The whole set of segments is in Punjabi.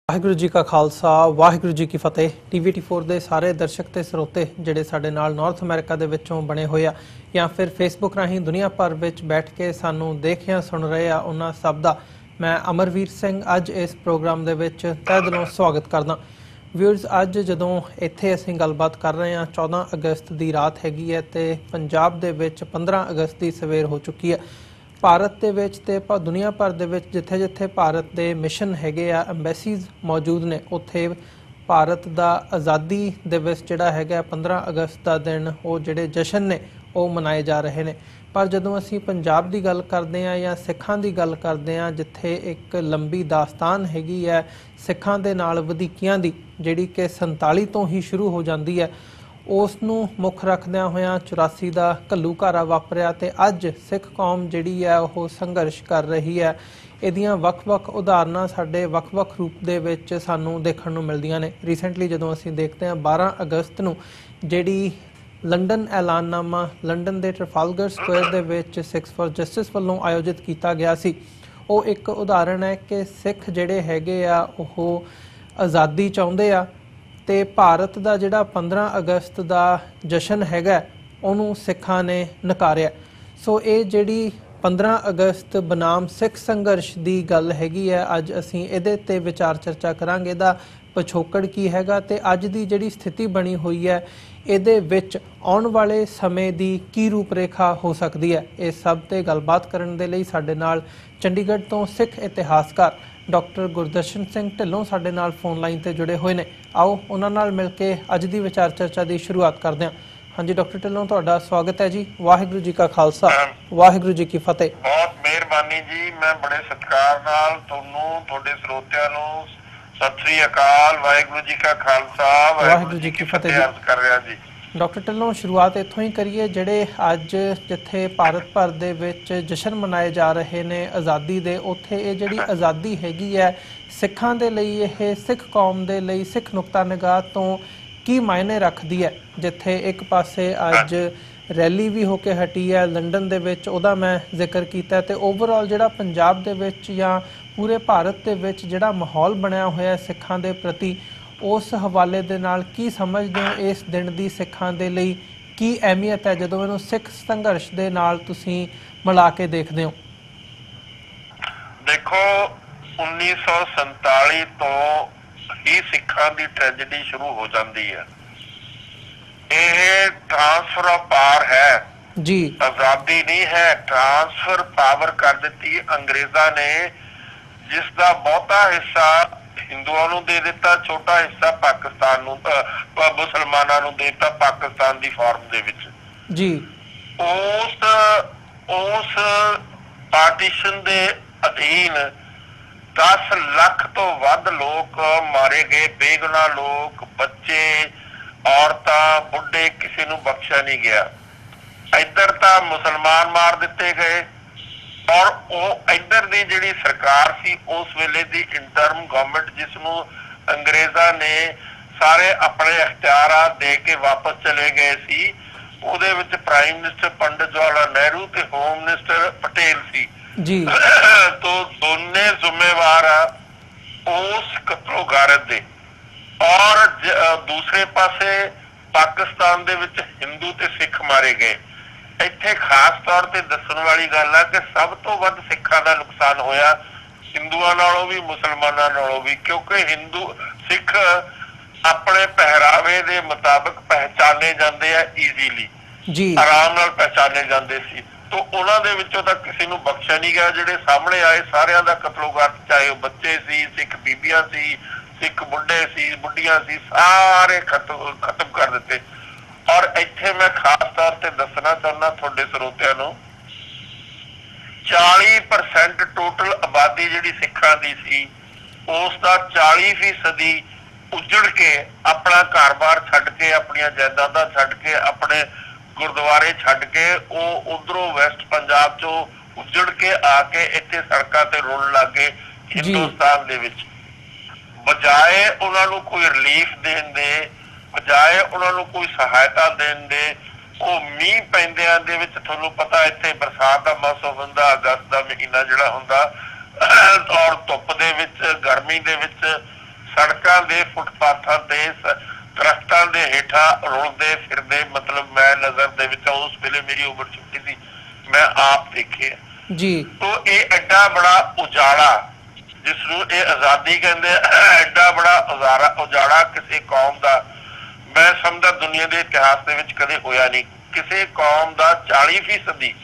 ਵਾਹਿਗੁਰੂ जी का खालसा वाहिगुरू जी की फतेह। TVT4 ਦੇ ਸਾਰੇ ਦਰਸ਼ਕ ਤੇ ਸਰੋਤੇ ਜਿਹੜੇ ਸਾਡੇ ਨਾਲ ਨਾਰਥ ਅਮਰੀਕਾ ਦੇ ਵਿੱਚੋਂ ਬਣੇ ਹੋਏ ਆ ਜਾਂ ਫਿਰ ਫੇਸਬੁੱਕ ਰਾਹੀਂ ਦੁਨੀਆ ਭਰ ਵਿੱਚ ਬੈਠ ਕੇ ਸਾਨੂੰ ਦੇਖ ਜਾਂ ਸੁਣ ਰਹੇ ਆ, ਉਹਨਾਂ ਸਭ ਦਾ ਮੈਂ ਅਮਰਵੀਰ ਸਿੰਘ ਅੱਜ ਇਸ ਪ੍ਰੋਗਰਾਮ ਦੇ ਵਿੱਚ ਤਹਿ ਦਿਲੋਂ ਸਵਾਗਤ ਕਰਦਾ। ਵਿਊਅਰਸ, ਅੱਜ ਜਦੋਂ ਇੱਥੇ ਅਸੀਂ ਗੱਲਬਾਤ ਕਰ ਰਹੇ ਹਾਂ 14 ਅਗਸਤ ਦੀ ਰਾਤ ਹੈਗੀ ਹੈ ਤੇ ਪੰਜਾਬ ਦੇ ਵਿੱਚ 15 ਅਗਸਤ ਦੀ ਸਵੇਰ ਹੋ ਚੁੱਕੀ ਹੈ। ਭਾਰਤ ਦੇ ਵਿੱਚ ਤੇ ਦੁਨੀਆ ਭਰ ਦੇ ਵਿੱਚ ਜਿੱਥੇ ਜਿੱਥੇ ਭਾਰਤ ਦੇ ਮਿਸ਼ਨ ਹੈਗੇ ਆ, ਐਮਬੈਸੀਜ਼ ਮੌਜੂਦ ਨੇ, ਉੱਥੇ ਭਾਰਤ ਦਾ ਆਜ਼ਾਦੀ ਦਿਵਸ ਜਿਹੜਾ ਹੈਗਾ 15 ਅਗਸਤ ਦਾ ਦਿਨ ਉਹ ਜਿਹੜੇ ਜਸ਼ਨ ਨੇ ਉਹ ਮਨਾਏ ਜਾ ਰਹੇ ਨੇ। ਪਰ ਜਦੋਂ ਅਸੀਂ ਪੰਜਾਬ ਦੀ ਗੱਲ ਕਰਦੇ ਹਾਂ ਜਾਂ ਸਿੱਖਾਂ ਦੀ ਗੱਲ ਕਰਦੇ ਹਾਂ, ਜਿੱਥੇ ਇੱਕ ਲੰਬੀ ਦਾਸਤਾਨ ਹੈਗੀ ਹੈ ਸਿੱਖਾਂ ਦੇ ਨਾਲ ਵਧੀਕੀਆਂ ਦੀ, ਜਿਹੜੀ ਕਿ 47 ਤੋਂ ਹੀ ਸ਼ੁਰੂ ਹੋ ਜਾਂਦੀ ਹੈ, ਉਸ ਨੂੰ ਮੁੱਖ ਰੱਖਦਿਆਂ ਹੋਇਆਂ 84 ਦਾ ਘੱਲੂਘਾਰਾ ਵਾਪਰਿਆ ਤੇ ਅੱਜ ਸਿੱਖ ਕੌਮ ਜਿਹੜੀ ਹੈ ਉਹ ਸੰਘਰਸ਼ ਕਰ ਰਹੀ ਹੈ। ਇਹਦੀਆਂ ਵੱਖ-ਵੱਖ ਉਦਾਹਰਨਾਂ ਸਾਡੇ ਵੱਖ-ਵੱਖ ਰੂਪ ਦੇ ਵਿੱਚ ਸਾਨੂੰ ਦੇਖਣ ਨੂੰ ਮਿਲਦੀਆਂ ਨੇ। ਰੀਸੈਂਟਲੀ ਜਦੋਂ ਅਸੀਂ ਦੇਖਦੇ ਹਾਂ 12 ਅਗਸਤ ਨੂੰ ਜਿਹੜੀ ਲੰਡਨ ਐਲਾਨਨਾਮਾ ਲੰਡਨ ਦੇ ਟ੍ਰਫਾਲਗਰ ਸਕੁਆਇਰ ਦੇ ਵਿੱਚ ਸਿੱਖਸ ਫॉर ਜਸਟਿਸ ਵੱਲੋਂ ਆਯੋਜਿਤ ਕੀਤਾ ਗਿਆ ਸੀ, ਉਹ ਇੱਕ ਉਦਾਹਰਣ ਹੈ ਕਿ ਸਿੱਖ ਜਿਹੜੇ ਹੈਗੇ ਆ ਉਹ ਆਜ਼ਾਦੀ ਚਾਹੁੰਦੇ ਆ ਤੇ ਭਾਰਤ ਦਾ ਜਿਹੜਾ 15 ਅਗਸਤ ਦਾ ਜਸ਼ਨ ਹੈਗਾ ਉਹਨੂੰ ਸਿੱਖਾਂ ਨੇ ਨਕਾਰਿਆ। ਸੋ ਇਹ ਜਿਹੜੀ 15 ਅਗਸਤ ਬਨਾਮ ਸਿੱਖ ਸੰਘਰਸ਼ ਦੀ ਗੱਲ ਹੈਗੀ ਹੈ, ਅੱਜ ਅਸੀਂ ਇਹਦੇ ਤੇ ਵਿਚਾਰ ਚਰਚਾ ਕਰਾਂਗੇ। ਇਹਦਾ ਪਿਛੋਕੜ ਕੀ ਹੈਗਾ ਤੇ ਅੱਜ ਦੀ ਜਿਹੜੀ ਸਥਿਤੀ ਬਣੀ ਹੋਈ ਹੈ ਇਹਦੇ ਵਿੱਚ ਆਉਣ ਵਾਲੇ ਸਮੇਂ ਦੀ ਕੀ ਰੂਪਰੇਖਾ ਹੋ ਸਕਦੀ ਹੈ, ਇਸ ਸਭ ਤੇ ਗੱਲਬਾਤ ਕਰਨ ਦੇ ਲਈ ਸਾਡੇ ਨਾਲ ਚੰਡੀਗੜ੍ਹ ਤੋਂ ਸਿੱਖ ਇਤਿਹਾਸਕਾਰ ਡਾਕਟਰ ਗੁਰਦਰਸ਼ਨ ਸਿੰਘ ਢਿੱਲੋਂ ਸਾਡੇ ਨਾਲ ਫੋਨ ਲਾਈਨ ਤੇ ਜੁੜੇ ਹੋਏ ਨੇ। ਆਓ ਉਹਨਾਂ ਨਾਲ ਮਿਲ ਕੇ ਅੱਜ ਦੀ ਵਿਚਾਰ ਚਰਚਾ ਦੀ ਸ਼ੁਰੂਆਤ ਕਰਦੇ ਹਾਂ। ਹਾਂਜੀ ਡਾਕਟਰ ਢਿੱਲੋਂ, ਤੁਹਾਡਾ ਸਵਾਗਤ ਹੈ ਜੀ। ਵਾਹਿਗੁਰੂ ਜੀ ਕਾ ਖਾਲਸਾ ਵਾਹਿਗੁਰੂ ਜੀ ਕੀ ਫਤਿਹ। ਬਹੁਤ ਮਿਹਰਬਾਨੀ ਜੀ, ਮੈਂ ਬੜੇ ਸਤਿਕਾਰ ਨਾਲ ਤੁਹਾਨੂੰ, ਤੁਹਾਡੇ ਸਰੋਤਿਆਂ ਨੂੰ ਸਤਿ ਸ੍ਰੀ ਅਕਾਲ, ਵਾਹਿਗੁਰੂ ਜੀ ਕਾ ਖਾਲਸਾ ਵਾਹਿਗੁਰੂ ਜੀ ਕੀ ਫਤਿਹ ਅਰਜ਼ ਕਰ ਰਿਹਾ ਜੀ। ਡਾਕਟਰ ਢਿੱਲੋਂ, ਸ਼ੁਰੂਆਤ ਇੱਥੋਂ ਹੀ ਕਰੀਏ। ਜਿਹੜੇ ਅੱਜ ਜਿੱਥੇ ਭਾਰਤ ਭਰ ਦੇ ਵਿੱਚ ਜਸ਼ਨ ਮਨਾਏ ਜਾ ਰਹੇ ਨੇ ਆਜ਼ਾਦੀ ਦੇ, ਉੱਥੇ ਇਹ ਜਿਹੜੀ ਆਜ਼ਾਦੀ ਹੈਗੀ ਹੈ ਸਿੱਖਾਂ ਦੇ ਲਈ, ਇਹ ਸਿੱਖ ਕੌਮ ਦੇ ਲਈ, ਸਿੱਖ ਨੁਕਤਾ ਨਿਗਾਹ ਤੋਂ ਕੀ ਮਾਇਨੇ ਰੱਖਦੀ ਹੈ? ਜਿੱਥੇ ਇੱਕ ਪਾਸੇ ਅੱਜ ਰੈਲੀ ਵੀ ਹੋ ਕੇ ਹਟੀ ਹੈ ਲੰਡਨ ਦੇ ਵਿੱਚ, ਉਹਦਾ ਮੈਂ ਜ਼ਿਕਰ ਕੀਤਾ, ਤੇ ਓਵਰਆਲ ਜਿਹੜਾ ਪੰਜਾਬ ਦੇ ਵਿੱਚ ਜਾਂ ਪੂਰੇ ਭਾਰਤ ਦੇ ਵਿੱਚ ਜਿਹੜਾ ਮਾਹੌਲ ਬਣਿਆ ਹੋਇਆ ਸਿੱਖਾਂ ਦੇ ਪ੍ਰਤੀ, ਉਸ ਹਵਾਲੇ ਦੇ ਨਾਲ ਕੀ ਸਮਝਦੇ ਹੋ ਇਸ ਦਿਨ ਦੀ ਸਿੱਖਾਂ ਦੇ ਲਈ ਕੀ ਅਹਿਮੀਅਤ ਹੈ ਜਦੋਂ ਇਹਨੂੰ ਸਿੱਖ ਸੰਘਰਸ਼ ਦੇ ਨਾਲ ਤੁਸੀਂ ਮਿਲਾ ਕੇ ਦੇਖਦੇ ਹੋ? ਦੇਖੋ, 1947 ਤੋਂ ਹੀ ਸਿੱਖਾਂ ਦੀ ਟ੍ਰੈਜੇਡੀ ਸ਼ੁਰੂ ਹੋ ਜਾਂਦੀ ਹੈ। ਇਹ ਟ੍ਰਾਂਸਫਰ ਆਫ ਪਾਵਰ ਹੈ ਜੀ, ਆਜ਼ਾਦੀ ਨਹੀਂ ਹੈ। ਟ੍ਰਾਂਸਫਰ ਪਾਵਰ ਕਰ ਦਿੱਤੀ ਅੰਗਰੇਜ਼ਾਂ ਨੇ, ਜਿਸ ਦਾ ਬਹੁਤਾ ਹਿੱਸਾ ਹਿੰਦੂਆਂ ਨੂੰ ਦੇ ਦਿੱਤਾ, ਛੋਟਾ ਹਿੱਸਾ ਪਾਕਿਸਤਾਨ ਨੂੰ, ਮੁਸਲਮਾਨਾਂ ਨੂੰ ਦੇ ਦਿੱਤਾ ਪਾਕਿਸਤਾਨ ਦੀ ਫਾਰਮ ਦੇ ਵਿੱਚ ਜੀ। ਉਸ ਪਾਰਟੀਸ਼ਨ ਦੇ ਅਧੀਨ 10 ਲੱਖ ਤੋਂ ਵੱਧ ਲੋਕ ਮਾਰੇ ਗਏ, ਬੇਗੁਨਾਹ ਲੋਕ, ਬੱਚੇ, ਔਰਤਾਂ, ਬੁੱਢੇ, ਕਿਸੇ ਨੂੰ ਬਖਸ਼ਿਆ ਨਹੀਂ ਗਿਆ। ਇੱਧਰ ਤਾਂ ਮੁਸਲਮਾਨ ਮਾਰ ਦਿੱਤੇ ਗਏ, ਔਰ ਉਹ ਇੱਧਰ ਦੀ ਜਿਹੜੀ ਸਰਕਾਰ ਸੀ ਉਸ ਵੇਲੇ ਦੀ ਇੰਟਰਮ ਗਵਰਨਮੈਂਟ, ਜਿਸ ਨੂੰ ਅੰਗਰੇਜ਼ਾਂ ਨੇ ਸਾਰੇ ਆਪਣੇ ਅਖਤਿਆਰਾਂ ਦੇ ਕੇ ਵਾਪਸ ਚਲੇ ਗਏ ਸੀ, ਉਹਦੇ ਵਿੱਚ ਪ੍ਰਾਈਮ ਮਿਨਿਸਟਰ ਪੰਡਿਤ ਜਵਾਹਰ ਲਾਲ ਨਹਿਰੂ ਤੇ ਹੋਮ ਮਿਨਿਸਟਰ ਪਟੇਲ ਸੀ ਜੀ। ਤੋਂ ਦੋਨੇ ਜ਼ਿੰਮੇਵਾਰ ਆ ਉਸ ਕਤਲੋਗਾਰਤ ਦੇ। ਔਰ ਦੂਸਰੇ ਪਾਸੇ ਪਾਕਿਸਤਾਨ ਦੇ ਵਿੱਚ ਹਿੰਦੂ ਤੇ ਸਿੱਖ ਮਾਰੇ ਗਏ। ਇੱਥੇ ਖਾਸ ਤੌਰ ਤੇ ਦੱਸਣ ਵਾਲੀ ਗੱਲ ਆ ਕਿ ਸਭ ਤੋਂ ਵੱਧ ਸਿੱਖਾਂ ਦਾ ਨੁਕਸਾਨ ਹੋਇਆ, ਹਿੰਦੂਆਂ ਨਾਲੋਂ ਵੀ ਮੁਸਲਮਾਨਾਂ ਨਾਲੋਂ ਵੀ, ਕਿਉਂਕਿ ਸਿੱਖ ਆਪਣੇ ਪਹਿਰਾਵੇ ਦੇ ਮੁਤਾਬਕ ਪਹਿਚਾਨੇ ਜਾਂਦੇ ਆ, ਈਜ਼ੀਲੀ ਜੀ, ਆਰਾਮ ਨਾਲ ਪਹਿਚਾਨੇ ਜਾਂਦੇ ਸੀ। ਤੋਂ ਉਹਨਾਂ ਦੇ ਵਿੱਚੋਂ ਤਾਂ ਕਿਸੇ ਨੂੰ ਬਖਸ਼ਿਆ ਨਹੀਂ ਗਿਆ। ਜਿਹੜੇ ਸਾਹਮਣੇ ਆਏ ਸਾਰਿਆਂ ਦਾ ਕਤਲੋਗਾਰਤ, ਚਾਹੇ ਉਹ ਬੱਚੇ ਸੀ, ਸਿੱਖ ਬੀਬੀਆਂ ਸੀ, ਸਿੱਖ ਬੁੱਢੇ ਸੀ, ਬੁੱਢੀਆਂ ਸੀ, ਸਾਰੇ ਖਤਮ ਕਰ ਦਿੱਤੇ। ਔਰ ਇੱਥੇ ਮੈਂ ਖਾਸ ਤੌਰ ਤੇ ਦੱਸਣਾ ਚਾਹੁੰਦਾ ਤੁਹਾਡੇ ਸਰੋਤਿਆਂ ਨੂੰ, 40% ਟੋਟਲ ਆਬਾਦੀ ਜਿਹੜੀ ਸਿੱਖਾਂ ਦੀ ਸੀ, ਉਸ ਦਾ 40% ਉੱਜੜ ਕੇ, ਆਪਣਾ ਘਰ-ਬਾਰ ਛੱਡ ਕੇ, ਆਪਣੀਆਂ ਜਾਇਦਾਦਾਂ ਛੱਡ ਕੇ, ਆਪਣੇ ਗੁਰਦੁਆਰੇ ਛੱਡ ਕੇ, ਉਹ ਉਧਰੋਂ ਵੈਸਟ ਪੰਜਾਬ ਚੋਂ ਉੱਜੜ ਕੇ ਆ ਕੇ ਇੱਥੇ ਸੜਕਾਂ ਤੇ ਰੁਲਣ ਲੱਗ ਗਏ ਹਿੰਦੁਸਤਾਨ ਦੇ ਵਿੱਚ। ਬਜਾਏ ਉਹਨਾਂ ਨੂੰ ਕੋਈ ਰਿਲੀਫ ਦੇਣ ਦੇ, ਬਜਾਏ ਉਹਨਾਂ ਨੂੰ ਕੋਈ ਸਹਾਇਤਾ ਦੇਣ ਦੇ, ਉਹ ਮੀਂਹ ਪੈਂਦਿਆਂ ਦੇ ਵਿੱਚ, ਤੁਹਾਨੂੰ ਪਤਾ ਇੱਥੇ ਬਰਸਾਤ ਦਾ ਮੌਸਮ ਹੁੰਦਾ, ਅਗਸਤ ਦਾ ਮਹੀਨਾ ਜਿਹੜਾ ਹੁੰਦਾ, ਔਰ ਧੁੱਪ ਦੇ ਵਿੱਚ, ਗਰਮੀ ਦੇ ਵਿੱਚ ਸੜਕਾਂ ਦੇ ਫੁੱਟਪਾਥਾਂ ਤੇ ਦਰਖਤਾਂ ਦੇ ਹੇਠਾਂ ਰੁਲਦੇ ਫਿਰਦੇ, ਮਤਲਬ ਮੈਂ ਨਜ਼ਰ ਦੇ ਵਿੱਚ ਉਸ ਵੇਲੇ ਮੇਰੀ ਉਮਰ ਛੋਟੀ ਸੀ, ਮੈਂ ਆਪ ਦੇਖੇ ਜੀ। ਤੋ ਇਹ ਐਡਾ ਬੜਾ ਉਜਾੜਾ ਜਿਸ ਨੂੰ ਇਹ ਆਜ਼ਾਦੀ ਕਹਿੰਦੇ, ਐਡਾ ਬੜਾ ਉਜਾੜਾ ਕਿਸੇ ਕੌਮ ਦਾ ਮੈਂ ਸਮਝਦਾ ਦੁਨੀਆ ਦੇ ਇਤਿਹਾਸ ਦੇ ਵਿੱਚ ਕਦੇ ਹੋਇਆ ਨਹੀਂ। ਕਿਸੇ ਕੌਮ ਦਾ 40%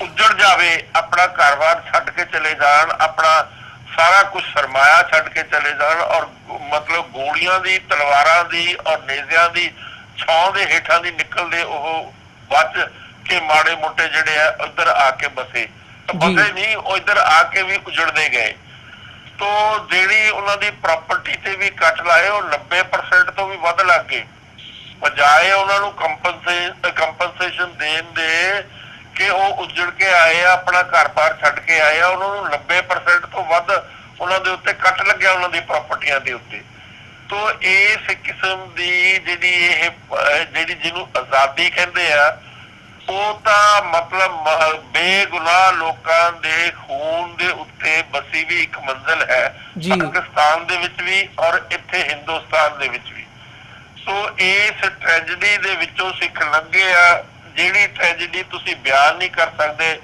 ਉੱਜੜ ਜਾਵੇ, ਆਪਣਾ ਘਰ-ਬਾਰ ਛੱਡ ਕੇ ਚਲੇ ਜਾਣ, ਆਪਣਾ ਸਾਰਾ ਕੁਝ ਸਰਮਾਇਆ ਛੱਡ ਕੇ ਚਲੇ ਜਾਣ, ਔਰ ਮਤਲਬ ਗੋਲੀਆਂ ਦੀ, ਤਲਵਾਰਾਂ ਦੀ ਔਰ ਨੇਜ਼ਿਆਂ ਦੀ ਛਾਂ ਦੇ ਹੇਠਾਂ ਦੀ ਨਿਕਲਦੇ ਉਹ ਬਚ ਕੇ ਮਾੜੇ ਮੋਟੇ ਜਿਹੜੇ ਆ ਉੱਧਰ ਆ ਕੇ ਬਸੇ ਨਹੀਂ, ਉਹ ਇੱਧਰ ਆ ਕੇ ਵੀ ਉਜੜਦੇ ਗਏ। ਤੋ ਜਿਹੜੀ ਉਹਨਾਂ ਦੀ ਪ੍ਰਾਪਰਟੀ ਤੇ ਵੀ ਕੱਟ ਲਾਏ, ਉਹ 90% ਤੋਂ ਵੀ ਵੱਧ ਲੱਗ ਗਏ। ਬਜਾਏ ਉਹਨਾਂ ਨੂੰ ਕੰਪਨਸੇਸ਼ਨ ਦੇਣ ਦੇ ਕਿ ਉਹ ਉਜੜ ਕੇ ਆਏ ਆ, ਆਪਣਾ ਘਰ-ਬਾਰ ਛੱਡ ਕੇ ਆਏ ਆ, ਉਹਨਾਂ ਨੂੰ 90% ਤੋਂ ਵੱਧ ਉਹਨਾਂ ਦੇ ਉੱਤੇ ਕੱਟ ਲੱਗਿਆ, ਉਹਨਾਂ ਦੀ ਪ੍ਰਾਪਰਟੀਆਂ ਦੇ ਉੱਤੇ। ਤੋ ਇਸ ਕਿਸਮ ਦੀ ਜਿਹੜੀ ਜਿਹਨੂੰ ਆਜ਼ਾਦੀ ਕਹਿੰਦੇ ਆ, ਉਹ ਤਾਂ ਮਤਲਬ ਬੇਗੁਨਾਹ ਲੋਕਾਂ ਦੇ ਖੂਨ ਦੇ ਉੱਤੇ ਬਸੀ ਵੀ ਇੱਕ ਮੰਜ਼ਿਲ ਹੈ, ਪਾਕਿਸਤਾਨ ਦੇ ਵਿੱਚ ਵੀ ਔਰ ਇੱਥੇ ਹਿੰਦੁਸਤਾਨ ਦੇ ਵਿੱਚ ਵੀ। ਸੋ ਇਸ ਟ੍ਰੈਜਡੀ ਦੇ ਵਿੱਚੋਂ ਸਿੱਖ ਲੰਘੇ ਆ, ਜਿਹੜੀ ਟ੍ਰੈਜਡੀ ਤੁਸੀਂ ਬਿਆਨ ਨਹੀਂ ਕਰ ਸਕਦੇ,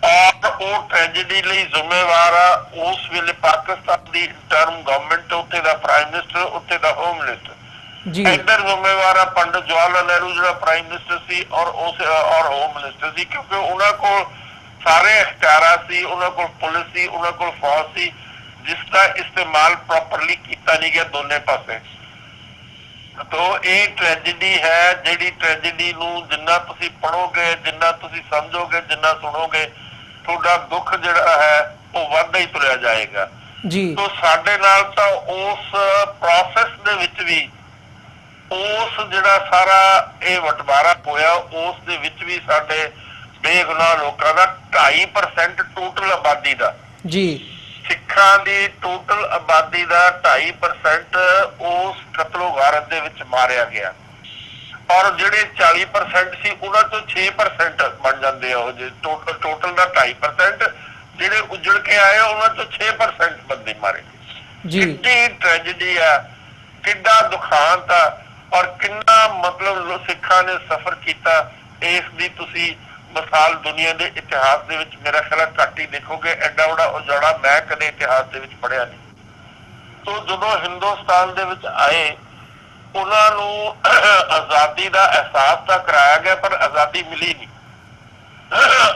ਔਰ ਉਹ ਟ੍ਰੈਜਡੀ ਲਈ ਜ਼ਿੰਮੇਵਾਰ ਆ ਉਸ ਵੇਲੇ ਪਾਕਿਸਤਾਨ ਦੀ ਇੰਟਰਮ ਗਵਰਨਮੈਂਟ, ਉੱਥੇ ਦਾ ਪ੍ਰਾਈਮ ਮਿਨਿਸਟਰ, ਉੱਥੇ ਦਾ ਹੋਮ ਮਿਨਿਸਟਰ। ਇੱਧਰ ਜ਼ਿੰਮੇਵਾਰ ਆ ਪੰਡਿਤ ਜਵਾਹਰ ਲਾਲ ਨਹਿਰੂ ਜਿਹੜਾ ਪ੍ਰਾਈਮ ਮਿਨਿਸਟਰ ਸੀ ਔਰ ਹੋਮ ਮਿਨਿਸਟਰ ਸੀ, ਕਿਉਂਕਿ ਉਹਨਾਂ ਕੋਲ ਸਾਰੇ ਅਖਤਿਆਰਾਤ ਸੀ, ਉਹਨਾਂ ਕੋਲ ਪੁਲਿਸ ਸੀ, ਉਹਨਾਂ ਕੋਲ ਫੌਜ ਸੀ, ਜਿਸ ਦਾ ਇਸਤੇਮਾਲ ਪ੍ਰੋਪਰਲੀ ਕੀਤਾ ਨਹੀਂ ਗਿਆ ਦੋਨੇ ਪਾਸੇ। ਤੋ ਇਹ ਟ੍ਰੈਜਡੀ ਹੈ, ਜਿਹੜੀ ਟ੍ਰੈਜਡੀ ਨੂੰ ਜਿੰਨਾ ਤੁਸੀਂ ਪੜ੍ਹੋਗੇ, ਜਿੰਨਾ ਤੁਸੀਂ ਸਮਝੋਗੇ, ਜਿੰਨਾ ਸੁਣੋਗੇ, ਤੁਹਾਡਾ ਦੁੱਖ ਜਿਹੜਾ ਹੈ ਉਹ ਵੱਧਦਾ ਹੀ ਤੁਰਿਆ ਜਾਏਗਾ ਜੀ। ਤੋ ਸਾਡੇ ਨਾਲ ਤਾਂ ਉਸ ਪ੍ਰੋਸੈਸ ਦੇ ਵਿੱਚ ਵੀ, ਉਸ ਜਿਹੜਾ ਸਾਰਾ ਇਹ ਵਟਵਾਰਾ ਹੋਇਆ, ਉਸ ਦੇ ਵਿੱਚ ਵੀ ਸਾਡੇ ਬੇਗੁਨਾਹ ਲੋਕਾਂ ਦਾ 2.5% ਟੋਟਲ ਆਬਾਦੀ ਦਾ ਜੀ, ਸਿੱਖਾਂ ਦੀ ਟੋਟਲ ਆਬਾਦੀ ਦਾ 2.5% ਉਸ ਕਤਲੋ ਗਾਰਤ ਦੇ ਵਿੱਚ ਮਾਰਿਆ ਗਿਆ। ਔਰ ਜਿਹੜੇ 40% ਸੀ ਉਹਨਾਂ ਤੋਂ 6% ਬਣ ਜਾਂਦੇ ਆ, ਉਹ ਜੇ ਟੋਟਲ ਦਾ 2.5%, ਜਿਹੜੇ ਉਜੜ ਕੇ ਆਏ ਉਹਨਾਂ ਤੋਂ 6% ਬੰਦੇ ਮਾਰੇ ਗਏ। ਕਿੰਨੀ ਟ੍ਰੈਜਡੀ ਆ, ਕਿੰਨਾ ਦੁਖਾਂਤ ਆ, ਔਰ ਕਿੰਨਾ ਮਤਲਬ ਸਿੱਖਾਂ ਨੇ ਸਫ਼ਰ ਕੀਤਾ, ਇਸ ਦੀ ਤੁਸੀਂ ਮਿਸਾਲ ਦੁਨੀਆ ਦੇ ਇਤਿਹਾਸ ਦੇ ਵਿੱਚ ਮੇਰਾ ਖਿਆਲ ਘੱਟ ਹੀ ਦੇਖੋਗੇ। ਐਡਾ ਬੜਾ ਉਜਾੜਾ ਮੈਂ ਕਦੇ ਇਤਿਹਾਸ ਦੇ ਵਿੱਚ ਪੜ੍ਹਿਆ ਨਹੀਂ। ਤੋ ਜਦੋਂ ਹਿੰਦੁਸਤਾਨ ਦੇ ਵਿੱਚ ਆਏ, ਉਹਨਾਂ ਨੂੰ ਆਜ਼ਾਦੀ ਦਾ ਅਹਿਸਾਸ ਤਾਂ ਕਰਾਇਆ ਗਿਆ, ਪਰ ਆਜ਼ਾਦੀ ਮਿਲੀ ਨਹੀਂ।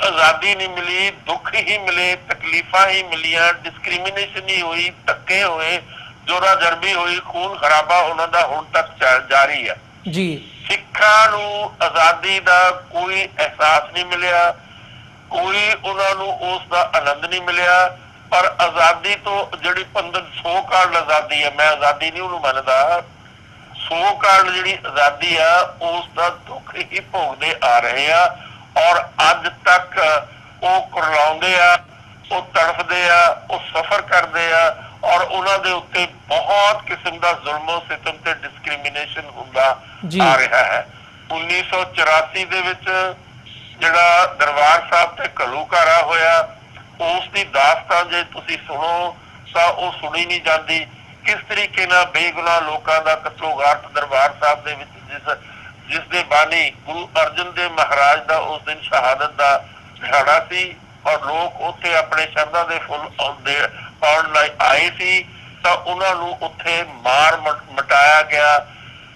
ਆਜ਼ਾਦੀ ਨਹੀਂ ਮਿਲੀ, ਦੁੱਖ ਹੀ ਮਿਲੇ, ਤਕਲੀਫਾਂ ਹੀ ਮਿਲੀਆਂ, ਡਿਸਕ੍ਰਿਮੀਨੇਸ਼ਨ ਹੀ ਹੋਈ, ਧੱਕੇ ਹੋਏ, ਜੋਰਾ ਜਰਬੀ ਹੋਈ, ਖੂਨ ਖਰਾਬਾ ਉਹਨਾਂ ਦਾ ਹੁਣ ਤੱਕ ਜਾਰੀ ਹੈ ਜੀ। ਸਿੱਖਾਂ ਨੂੰ ਆਜ਼ਾਦੀ ਦਾ ਕੋਈ ਅਹਿਸਾਸ ਨਹੀਂ ਮਿਲਿਆ, ਕੋਈ ਉਹਨਾਂ ਨੂੰ ਉਸ ਦਾ ਆਨੰਦ ਨਹੀਂ ਮਿਲਿਆ। ਪਰ ਆਜ਼ਾਦੀ ਤੋਂ ਜਿਹੜੀ 100 ਕਾਲ ਆਜ਼ਾਦੀ ਹੈ, ਮੈਂ ਆਜ਼ਾਦੀ ਨਹੀਂ ਉਹਨੂੰ ਮੰਨਦਾ, 100 ਕਾਲ ਜਿਹੜੀ ਆਜ਼ਾਦੀ ਆ ਉਸ ਦਾ ਦੁੱਖ ਹੀ ਭੋਗਦੇ ਆ ਰਹੇ ਆ, ਔਰ ਅੱਜ ਤੱਕ ਉਹ ਕੁਰਲਾਉਂਦੇ ਆ, ਉਹ ਤੜਫਦੇ ਆ, ਉਹ ਸਫ਼ਰ ਕਰਦੇ ਆ, ਔਰ ਉਹਨਾਂ ਦੇ ਉੱਤੇ ਬਹੁਤ ਕਿਸਮ ਦਾ ਜ਼ੁਲਮੋ ਸਿਤਮ ਤੇ ਡਿਸਕ੍ਰਿਮੀਨੇਸ਼ਨ ਹੁੰਦਾ ਆ ਰਿਹਾ ਹੈ। 1984 ਦੇ ਵਿੱਚ ਜਿਹੜਾ ਦਰਬਾਰ ਸਾਹਿਬ ਤੇ ਘੱਲੂਘਾਰਾ ਹੋਇਆ, ਉਸ ਦੀ ਦਾਸਤਾਨ ਜੇ ਤੁਸੀਂ ਸੁਣੋ ਤਾਂ ਉਹ ਸੁਣੀ ਨਹੀਂ ਜਾਂਦੀ। ਕਿਸ ਤਰੀਕੇ ਨਾਲ ਬੇਗੁਨਾਹ ਲੋਕਾਂ ਦਾ ਕਤਲੋਗਾਰਤ ਦਰਬਾਰ ਸਾਹਿਬ ਦੇ ਵਿੱਚ, ਜਿਸ ਦੇ ਬਾਨੀ ਗੁਰੂ ਅਰਜਨ ਦੇਵ ਮਹਾਰਾਜ ਦਾ ਉਸ ਦਿਨ ਸ਼ਹਾਦਤ ਦਾ ਦਿਹਾੜਾ ਸੀ, ਔਰ ਲੋਕ ਉੱਥੇ ਆਪਣੇ ਸ਼ਰਧਾ ਦੇ ਫੁੱਲ ਪਾਉਣ ਲਈ ਆਏ ਸੀ, ਤਾਂ ਉਹਨਾਂ ਨੂੰ ਉੱਥੇ ਮਾਰ ਮਟਾਇਆ ਗਿਆ।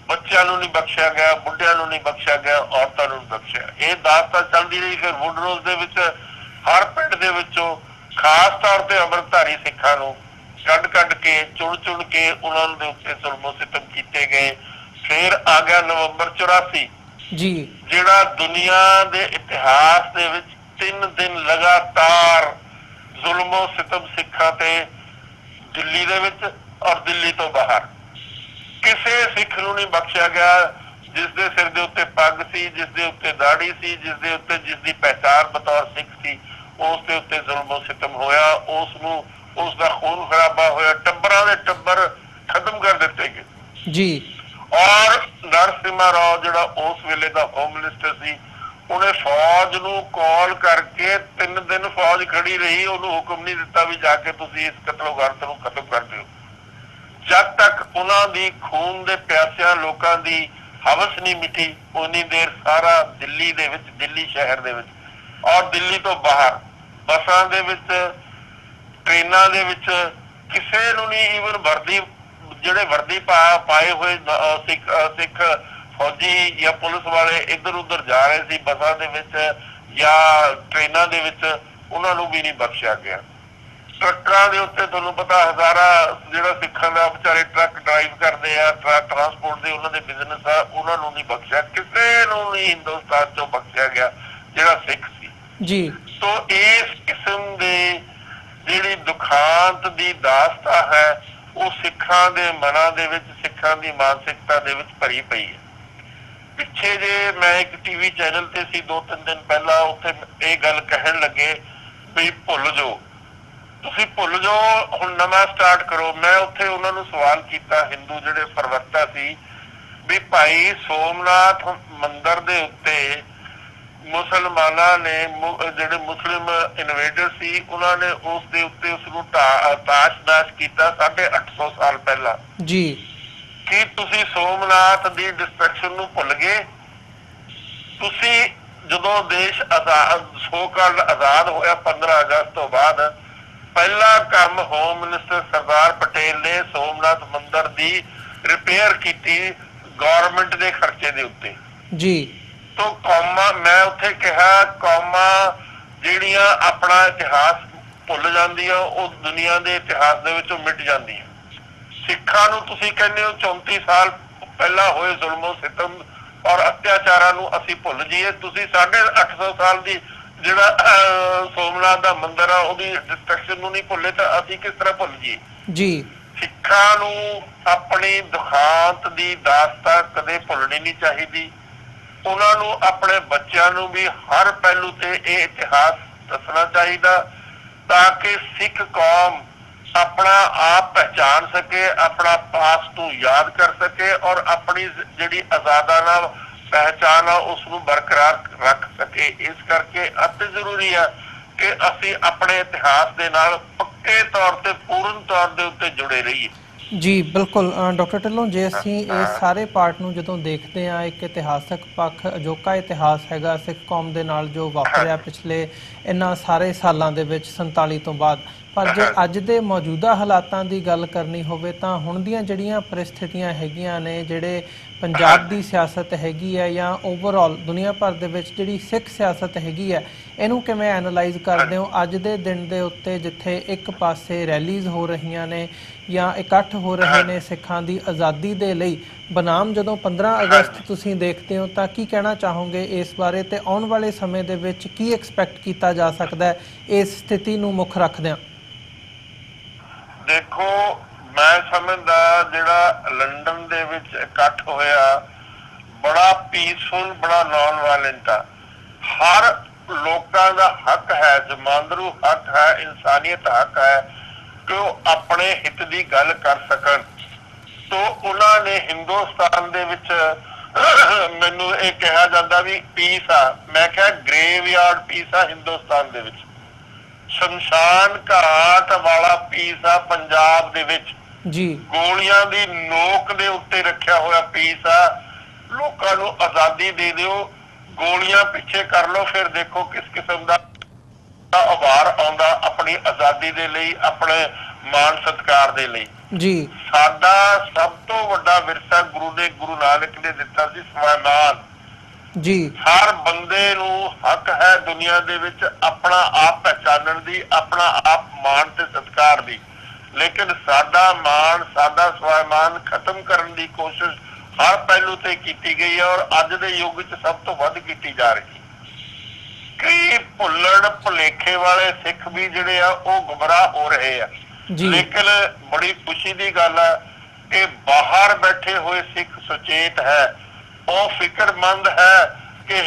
ਬੱਚਿਆਂ ਨੂੰ ਨਹੀਂ ਬਖਸ਼ਿਆ ਗਿਆ, ਬੁੱਢਿਆਂ ਨੂੰ ਨਹੀਂ ਬਖਸ਼ਿਆ ਗਿਆ, ਔਰਤਾਂ ਨੂੰ ਨਹੀਂ ਬਖਸ਼ਿਆ। ਇਹ ਦਾਸਤਾਨ ਚੱਲਦੀ ਰਹੀ। ਫਿਰ ਵੁੱਡਰੋਜ਼ ਦੇ ਵਿੱਚ ਹਰ ਪਿੰਡ ਦੇ ਵਿੱਚੋਂ ਖਾਸ ਤੌਰ ਤੇ ਅੰਮ੍ਰਿਤਧਾਰੀ ਸਿੱਖਾਂ ਨੂੰ ਕੱਢ ਕੇ ਚੁਣ ਕੇ ਉਹਨਾਂ ਦੇ ਉੱਤੇ ਜ਼ੁਲਮੋ ਸਿਤਮ ਕੀਤੇ ਗਏ। ਫਿਰ ਆ ਗਿਆ ਨਵੰਬਰ 84 ਜੀ, ਜਿਹੜਾ ਦੁਨੀਆ ਦੇ ਇਤਿਹਾਸ ਦੇ ਵਿੱਚ 3 ਦਿਨ ਲਗਾਤਾਰ ਜ਼ੁਲਮੋ ਸਿਤਮ ਸਿੱਖਾਂ ਤੇ ਦਿੱਲੀ ਦੇ ਵਿੱਚ ਔਰ ਦਿੱਲੀ ਤੋਂ ਬਾਹਰ ਕਿਸੇ ਸਿੱਖ ਨੂੰ ਨਹੀਂ ਬਖਸ਼ਿਆ ਗਿਆ। ਜਿਸ ਦੇ ਸਿਰ ਦੇ ਉੱਤੇ ਪੱਗ ਸੀ, ਜਿਸ ਦੇ ਉੱਤੇ ਦਾੜੀ ਸੀ, ਜਿਸ ਦੀ ਪਹਿਚਾਣ ਬਤੌਰ ਸਿੱਖ ਸੀ, ਉਸ ਦੇ ਉੱਤੇ ਜ਼ੁਲਮੋ ਸਿਤਮ ਹੋਇਆ, ਉਸ ਦਾ ਖੂਨ ਖਰਾਬਾ ਹੋਇਆ, ਟੱਬਰਾਂ ਦੇ ਟੱਬਰ ਖਤਮ ਕਰ ਦਿੱਤੇ ਗਏ ਜੀ। ਔਰ ਨਰਸਿਮਹਾ ਰਾਓ ਜਿਹੜਾ ਉਸ ਵੇਲੇ ਦਾ ਹੋਮ ਮਿਨਿਸਟਰ ਸੀ, ਉਹਨੇ ਫੌਜ ਨੂੰ ਕਾਲ ਕਰਕੇ 3 ਦਿਨ ਫੌਜ ਖੜੀ ਰਹੀ, ਉਹਨੂੰ ਹੁਕਮ ਨਹੀਂ ਦਿੱਤਾ ਵੀ ਜਾ ਕੇ ਤੁਸੀਂ ਇਸ ਕਤਲੋਗਾਰਤ ਨੂੰ ਖਤਮ ਕਰ ਦਿਓ। जब तक उन्होंने खून दे प्यासिया लोगों की हवस नहीं मिटी उन्नी देर सारा दिल्ली दे विच, दिल्ली शहर दे विच और दिल्ली तो बाहर बसां दे विच, ट्रेनां दे विच किसे नूं नहीं ईवन वर्दी ਜਿਹੜੇ ਵਰਦੀ ਪਾਏ ਹੋਏ ਸਿੱਖ ਫੌਜੀ ਜਾਂ ਪੁਲਿਸ ਵਾਲੇ ਇੱਧਰ ਉੱਧਰ ਜਾ ਰਹੇ ਸੀ ਬੱਸਾਂ ਦੇ ਵਿੱਚ ਜਾਂ ਟ੍ਰੇਨਾਂ ਦੇ ਵਿੱਚ, ਉਹਨਾਂ ਨੂੰ ਵੀ ਨਹੀਂ ਬਖਸ਼ਿਆ ਗਿਆ। ਟਰੱਕਾਂ ਦੇ ਉੱਤੇ ਤੁਹਾਨੂੰ ਪਤਾ ਹਜ਼ਾਰਾਂ ਜਿਹੜਾ ਸਿੱਖਾਂ ਦਾ ਵਿਚਾਰੇ ਟਰੱਕ ਡਰਾਈਵ ਕਰਦੇ ਆ, ਟਰਾਂਸਪੋਰਟ ਦੇ ਉਹਨਾਂ ਦੇ ਬਿਜ਼ਨਸ ਆ, ਉਹਨਾਂ ਨੂੰ ਨਹੀਂ ਬਖਸ਼ਿਆ, ਕਿਸੇ ਨੂੰ ਨਹੀਂ ਹਿੰਦੁਸਤਾਨ ਚੋਂ ਬਖਸ਼ਿਆ ਗਿਆ ਜਿਹੜਾ ਸਿੱਖ ਸੀ ਜੀ। ਤੋਂ ਇਸ ਕਿਸਮ ਦੇ ਜਿਹੜੀ ਦੁਖਾਂਤ ਦੀ ਦਾਸਤਾ ਹੈ ਉਹ ਸਿੱਖਾਂ ਦੇ ਮਨਾਂ ਦੇ ਵਿੱਚ, ਸਿੱਖਾਂ ਦੀ ਮਾਨਸਿਕਤਾ ਦੇ ਵਿੱਚ ਭਰੀ ਪਈ ਹੈ। ਪਿੱਛੇ ਜੇ ਮੈਂ ਇੱਕ ਟੀਵੀ ਚੈਨਲ ਤੇ ਸੀ 2-3 ਦਿਨ ਪਹਿਲਾਂ, ਉੱਥੇ ਇਹ ਗੱਲ ਕਹਿਣ ਲੱਗੇ ਵੀ ਭੁੱਲ ਜਾਓ, ਤੁਸੀਂ ਭੁੱਲ ਜਾਓ, ਹੁਣ ਨਵਾਂ ਸਟਾਰਟ ਕਰੋ। ਮੈਂ ਉੱਥੇ ਉਹਨਾਂ ਨੂੰ ਸਵਾਲ ਕੀਤਾ, ਹਿੰਦੂ ਜਿਹੜੇ ਪ੍ਰਵਕਤਾ ਸੀ, ਵੀ ਭਾਈ ਸੋਮਨਾਥ ਮੰਦਿਰ ਦੇ ਉੱਤੇ ਮੁਸਲਮਾਨਾਂ ਨੇ ਜਿਹੜੇ ਮੁਸਲਿਮ ਇਨਵੇਡਰ ਸੀ ਉਹਨਾਂ ਨੇ ਉਸ ਦੇ ਉੱਤੇ ਉਸਨੂੰ ਤਾਸ਼-ਨਾਸ਼ ਕੀਤਾ 850 ਸਾਲ ਪਹਿਲਾਂ ਜੀ। ਕੀ ਤੁਸੀਂ ਸੋਮਨਾਥ ਦੀ ਡਿਸਟਰਕਸ਼ਨ ਨੂੰ ਭੁੱਲ ਗਏ? ਤੁਸੀਂ ਜਦੋਂ ਦੇਸ਼ ਸੋ-ਕਾਲਡ ਆਜ਼ਾਦ ਹੋਇਆ 15 ਅਗਸਤ ਤੋਂ ਬਾਅਦ, ਪਹਿਲਾ ਕੰਮ ਹੋਮ ਮਿਨਿਸਟਰ ਸਰਦਾਰ ਪਟੇਲ ਨੇ ਸੋਮਨਾਥ ਮੰਦਿਰ ਦੀ ਰਿਪੇਅਰ ਕੀਤੀ ਗੌਰਮੈਂਟ ਦੇ ਖਰਚੇ ਦੇ ਉੱਤੇ ਜੀ। तो कौमां, मैं उत्थे कहा कौमां ਜਿਹੜੀਆਂ ਆਪਣਾ ਇਤਿਹਾਸ ਭੁੱਲ ਜਾਂਦੀਆਂ ਉਹ ਦੁਨੀਆ ਦੇ ਇਤਿਹਾਸ ਦੇ ਵਿੱਚੋਂ ਮਿਟ ਜਾਂਦੀਆਂ। ਸਿੱਖਾਂ ਨੂੰ ਤੁਸੀਂ ਕਹਿੰਦੇ ਹੋ 34 ਸਾਲ ਪਹਿਲਾਂ ਹੋਏ ਜ਼ੁਲਮੋ ਸਿਤਮ ਔਰ ਅਤਿਆਚਾਰਾਂ ਨੂੰ ਅਸੀਂ ਭੁੱਲ ਜਾਈਏ, ਤੁਸੀਂ 850 ਸਾਲ ਦੀ ਜਿਹੜਾ ਸੋਮਨਾਥ ਦਾ ਮੰਦਿਰ ਆ ਉਹਦੀ ਡਿਸਟਰਕਸ਼ਨ ਨੂੰ ਨਹੀਂ ਭੁੱਲੇ ਤਾਂ ਅਸੀਂ ਕਿਸ ਤਰ੍ਹਾਂ ਭੁੱਲ ਜਾਈਏ ਜੀ। ਸਿੱਖਾਂ ਨੂੰ ਆਪਣੀ ਦੁਖਾਂਤ ਦੀ ਦਾਸਤਾਂ ਕਦੇ ਭੁੱਲਣੀ ਨਹੀਂ ਚਾਹੀਦੀ। ਉਹਨਾਂ ਨੂੰ ਆਪਣੇ ਬੱਚਿਆਂ ਨੂੰ ਵੀ ਹਰ ਪਹਿਲੂ ਤੇ ਇਹ ਇਤਿਹਾਸ ਦੱਸਣਾ ਚਾਹੀਦਾ ਤਾਂ ਕਿ ਸਿੱਖ ਕੌਮ ਆਪਣਾ ਆਪ ਪਹਿਚਾਨ ਸਕੇ, ਆਪਣਾ ਪਾਸਟ ਨੂੰ ਯਾਦ ਕਰ ਸਕੇ ਔਰ ਆਪਣੀ ਜਿਹੜੀ ਆਜ਼ਾਦਾਨਾ ਪਹਿਚਾਨ ਆ ਉਸ ਨੂੰ ਬਰਕਰਾਰ ਰੱਖ ਸਕੇ। ਇਸ ਕਰਕੇ ਅਤਿ ਜ਼ਰੂਰੀ ਆ ਕਿ ਅਸੀਂ ਆਪਣੇ ਇਤਿਹਾਸ ਦੇ ਨਾਲ ਪੱਕੇ ਤੌਰ ਤੇ, ਪੂਰਨ ਤੌਰ ਦੇ ਉੱਤੇ ਜੁੜੇ ਰਹੀਏ ਜੀ। ਬਿਲਕੁਲ ਡਾਕਟਰ ਢਿੱਲੋਂ, ਜੇ ਅਸੀਂ ਇਸ ਸਾਰੇ ਪਾਰਟ ਨੂੰ ਜਦੋਂ ਦੇਖਦੇ ਹਾਂ, ਇੱਕ ਇਤਿਹਾਸਕ ਪੱਖ ਅਜੋਕਾ ਇਤਿਹਾਸ ਹੈਗਾ ਸਿੱਖ ਕੌਮ ਦੇ ਨਾਲ ਜੋ ਵਾਪਰਿਆ ਪਿਛਲੇ ਇਹਨਾਂ ਸਾਰੇ ਸਾਲਾਂ ਦੇ ਵਿੱਚ 47 ਤੋਂ ਬਾਅਦ, ਪਰ ਜੇ ਅੱਜ ਦੇ ਮੌਜੂਦਾ ਹਾਲਾਤਾਂ ਦੀ ਗੱਲ ਕਰਨੀ ਹੋਵੇ ਤਾਂ ਹੁਣ ਦੀਆਂ ਜਿਹੜੀਆਂ ਪਰਿਸਥਿਤੀਆਂ ਹੈਗੀਆਂ ਨੇ, ਜਿਹੜੇ ਪੰਜਾਬ ਦੀ ਸਿਆਸਤ ਹੈਗੀ ਹੈ ਜਾਂ ਓਵਰਆਲ ਦੁਨੀਆ ਭਰ ਦੇ ਵਿੱਚ ਜਿਹੜੀ ਸਿੱਖ ਸਿਆਸਤ ਹੈਗੀ ਹੈ, ਇਹਨੂੰ ਕਿਵੇਂ ਐਨਾਲਾਈਜ਼ ਕਰਦੇ ਹੋ ਅੱਜ ਦੇ ਦਿਨ ਦੇ ਉੱਤੇ, ਜਿੱਥੇ ਇੱਕ ਪਾਸੇ ਰੈਲੀਜ਼ ਹੋ ਰਹੀਆਂ ਨੇ ਜਾਂ ਇਕੱਠ ਹੋ ਰਹੇ ਨੇ ਸਿੱਖਾਂ ਦੀ ਆਜ਼ਾਦੀ ਦੇ ਲਈ ਬਨਾਮ ਜਦੋਂ 15 ਅਗਸਤ ਤੁਸੀਂ ਦੇਖਦੇ ਹੋ, ਤਾਂ ਕੀ ਕਹਿਣਾ ਚਾਹੋਗੇ ਇਸ ਬਾਰੇ ਤੇ ਆਉਣ ਵਾਲੇ ਸਮੇਂ ਦੇ ਵਿੱਚ ਕੀ ਐਕਸਪੈਕਟ ਕੀਤਾ ਜਾ ਸਕਦਾ ਹੈ ਇਸ ਸਥਿਤੀ ਨੂੰ ਮੁੱਖ ਰੱਖਦਿਆਂ? ਦੇਖੋ, ਮੈਂ ਸਮਝਦਾ ਜਿਹੜਾ ਲੰਡਨ ਦੇ ਵਿੱਚ ਇਕੱਠ ਹੋਇਆ ਬੜਾ ਪੀਸਫੁਲ, ਬੜਾ ਨੌਨ ਵਾਇਲੈਂਟ ਆ। ਹਰ ਲੋਕਾਂ ਦਾ ਹੱਕ ਹੈ, ਜਮਾਂਦਰੂ ਹੱਕ ਹੈ, ਇਨਸਾਨੀਅਤ ਹੱਕ ਹੈ ਕਿ ਉਹ ਆਪਣੇ ਹਿੱਤ ਦੀ ਗੱਲ ਕਰ ਸਕਣ। ਤੋਂ ਉਹਨਾਂ ਨੇ ਹਿੰਦੁਸਤਾਨ ਦੇ ਵਿੱਚ ਮੈਨੂੰ ਇਹ ਕਿਹਾ ਜਾਂਦਾ ਵੀ ਪੀਸ ਆ, ਮੈਂ ਕਿਹਾ ਗ੍ਰੇਵ ਯਾਰਡ ਪੀਸ ਆ ਹਿੰਦੁਸਤਾਨ ਦੇ ਵਿੱਚ, ਸ਼ਮਸ਼ਾਨ ਘਾਟ ਵਾਲਾ ਪੀਸ ਆ ਪੰਜਾਬ ਦੇ ਵਿੱਚ ਜੀ। ਗੋਲੀਆਂ ਦੀ ਨੋਕ ਦੇ ਉੱਤੇ ਰੱਖਿਆ ਹੋਇਆ ਪੀਸ ਆ। ਲੋਕਾਂ ਨੂੰ ਆਜ਼ਾਦੀ ਦੇ ਦਿਓ, ਗੋਲੀਆਂ ਪਿੱਛੇ ਕਰ ਲਓ, ਫਿਰ ਦੇਖੋ ਕਿਸ ਕਿਸਮ ਦਾ ਉਭਾਰ ਆਉਂਦਾ ਆਪਣੀ ਆਜ਼ਾਦੀ ਦੇ ਲਈ, ਆਪਣੇ ਮਾਣ ਸਤਿਕਾਰ ਦੇ ਲਈ ਜੀ। ਸਾਡਾ ਸਭ ਤੋਂ ਵੱਡਾ ਵਿਰਸਾ ਗੁਰੂ ਨਾਨਕ ਨੇ ਦਿੱਤਾ ਸੀ, ਸਵੈਮਾਨ ਜੀ। ਹਰ ਬੰਦੇ ਨੂੰ ਹੱਕ ਹੈ ਦੁਨੀਆ ਦੇ ਵਿੱਚ ਆਪਣਾ ਆਪ ਪਹਿਚਾਨਣ ਦੀ, ਆਪਣਾ ਆਪ ਮਾਣ ਤੇ ਸਤਿਕਾਰ ਦੀ, ਲੇਕਿਨ ਸਾਡਾ ਮਾਣ, ਸਾਡਾ ਸਵੈਮਾਨ ਖਤਮ ਕਰਨ ਦੀ ਕੋਸ਼ਿਸ਼ ਹਰ ਪਹਿਲੂ ਤੇ ਕੀਤੀ ਗਈ ਹੈ ਔਰ ਅੱਜ ਦੇ ਯੁੱਗ 'ਚ ਸਭ ਤੋਂ ਵੱਧ ਕੀਤੀ ਜਾ ਰਹੀ। ਕਈ ਭੁੱਲਣ ਭੁਲੇਖੇ ਵਾਲੇ ਸਿੱਖ ਵੀ ਜਿਹੜੇ ਆ ਉਹ ਗੁੰਮਰਾਹ ਹੋ ਰਹੇ ਆ, ਲੇਕਿਨ ਬੜੀ ਖੁਸ਼ੀ ਦੀ ਗੱਲ ਹੈ ਕਿ ਬਾਹਰ ਬੈਠੇ ਹੋਏ ਸਿੱਖ ਸੁਚੇਤ ਹੈ, ਉਹ ਫਿਕਰਮੰਦ ਹੈ ਕਿ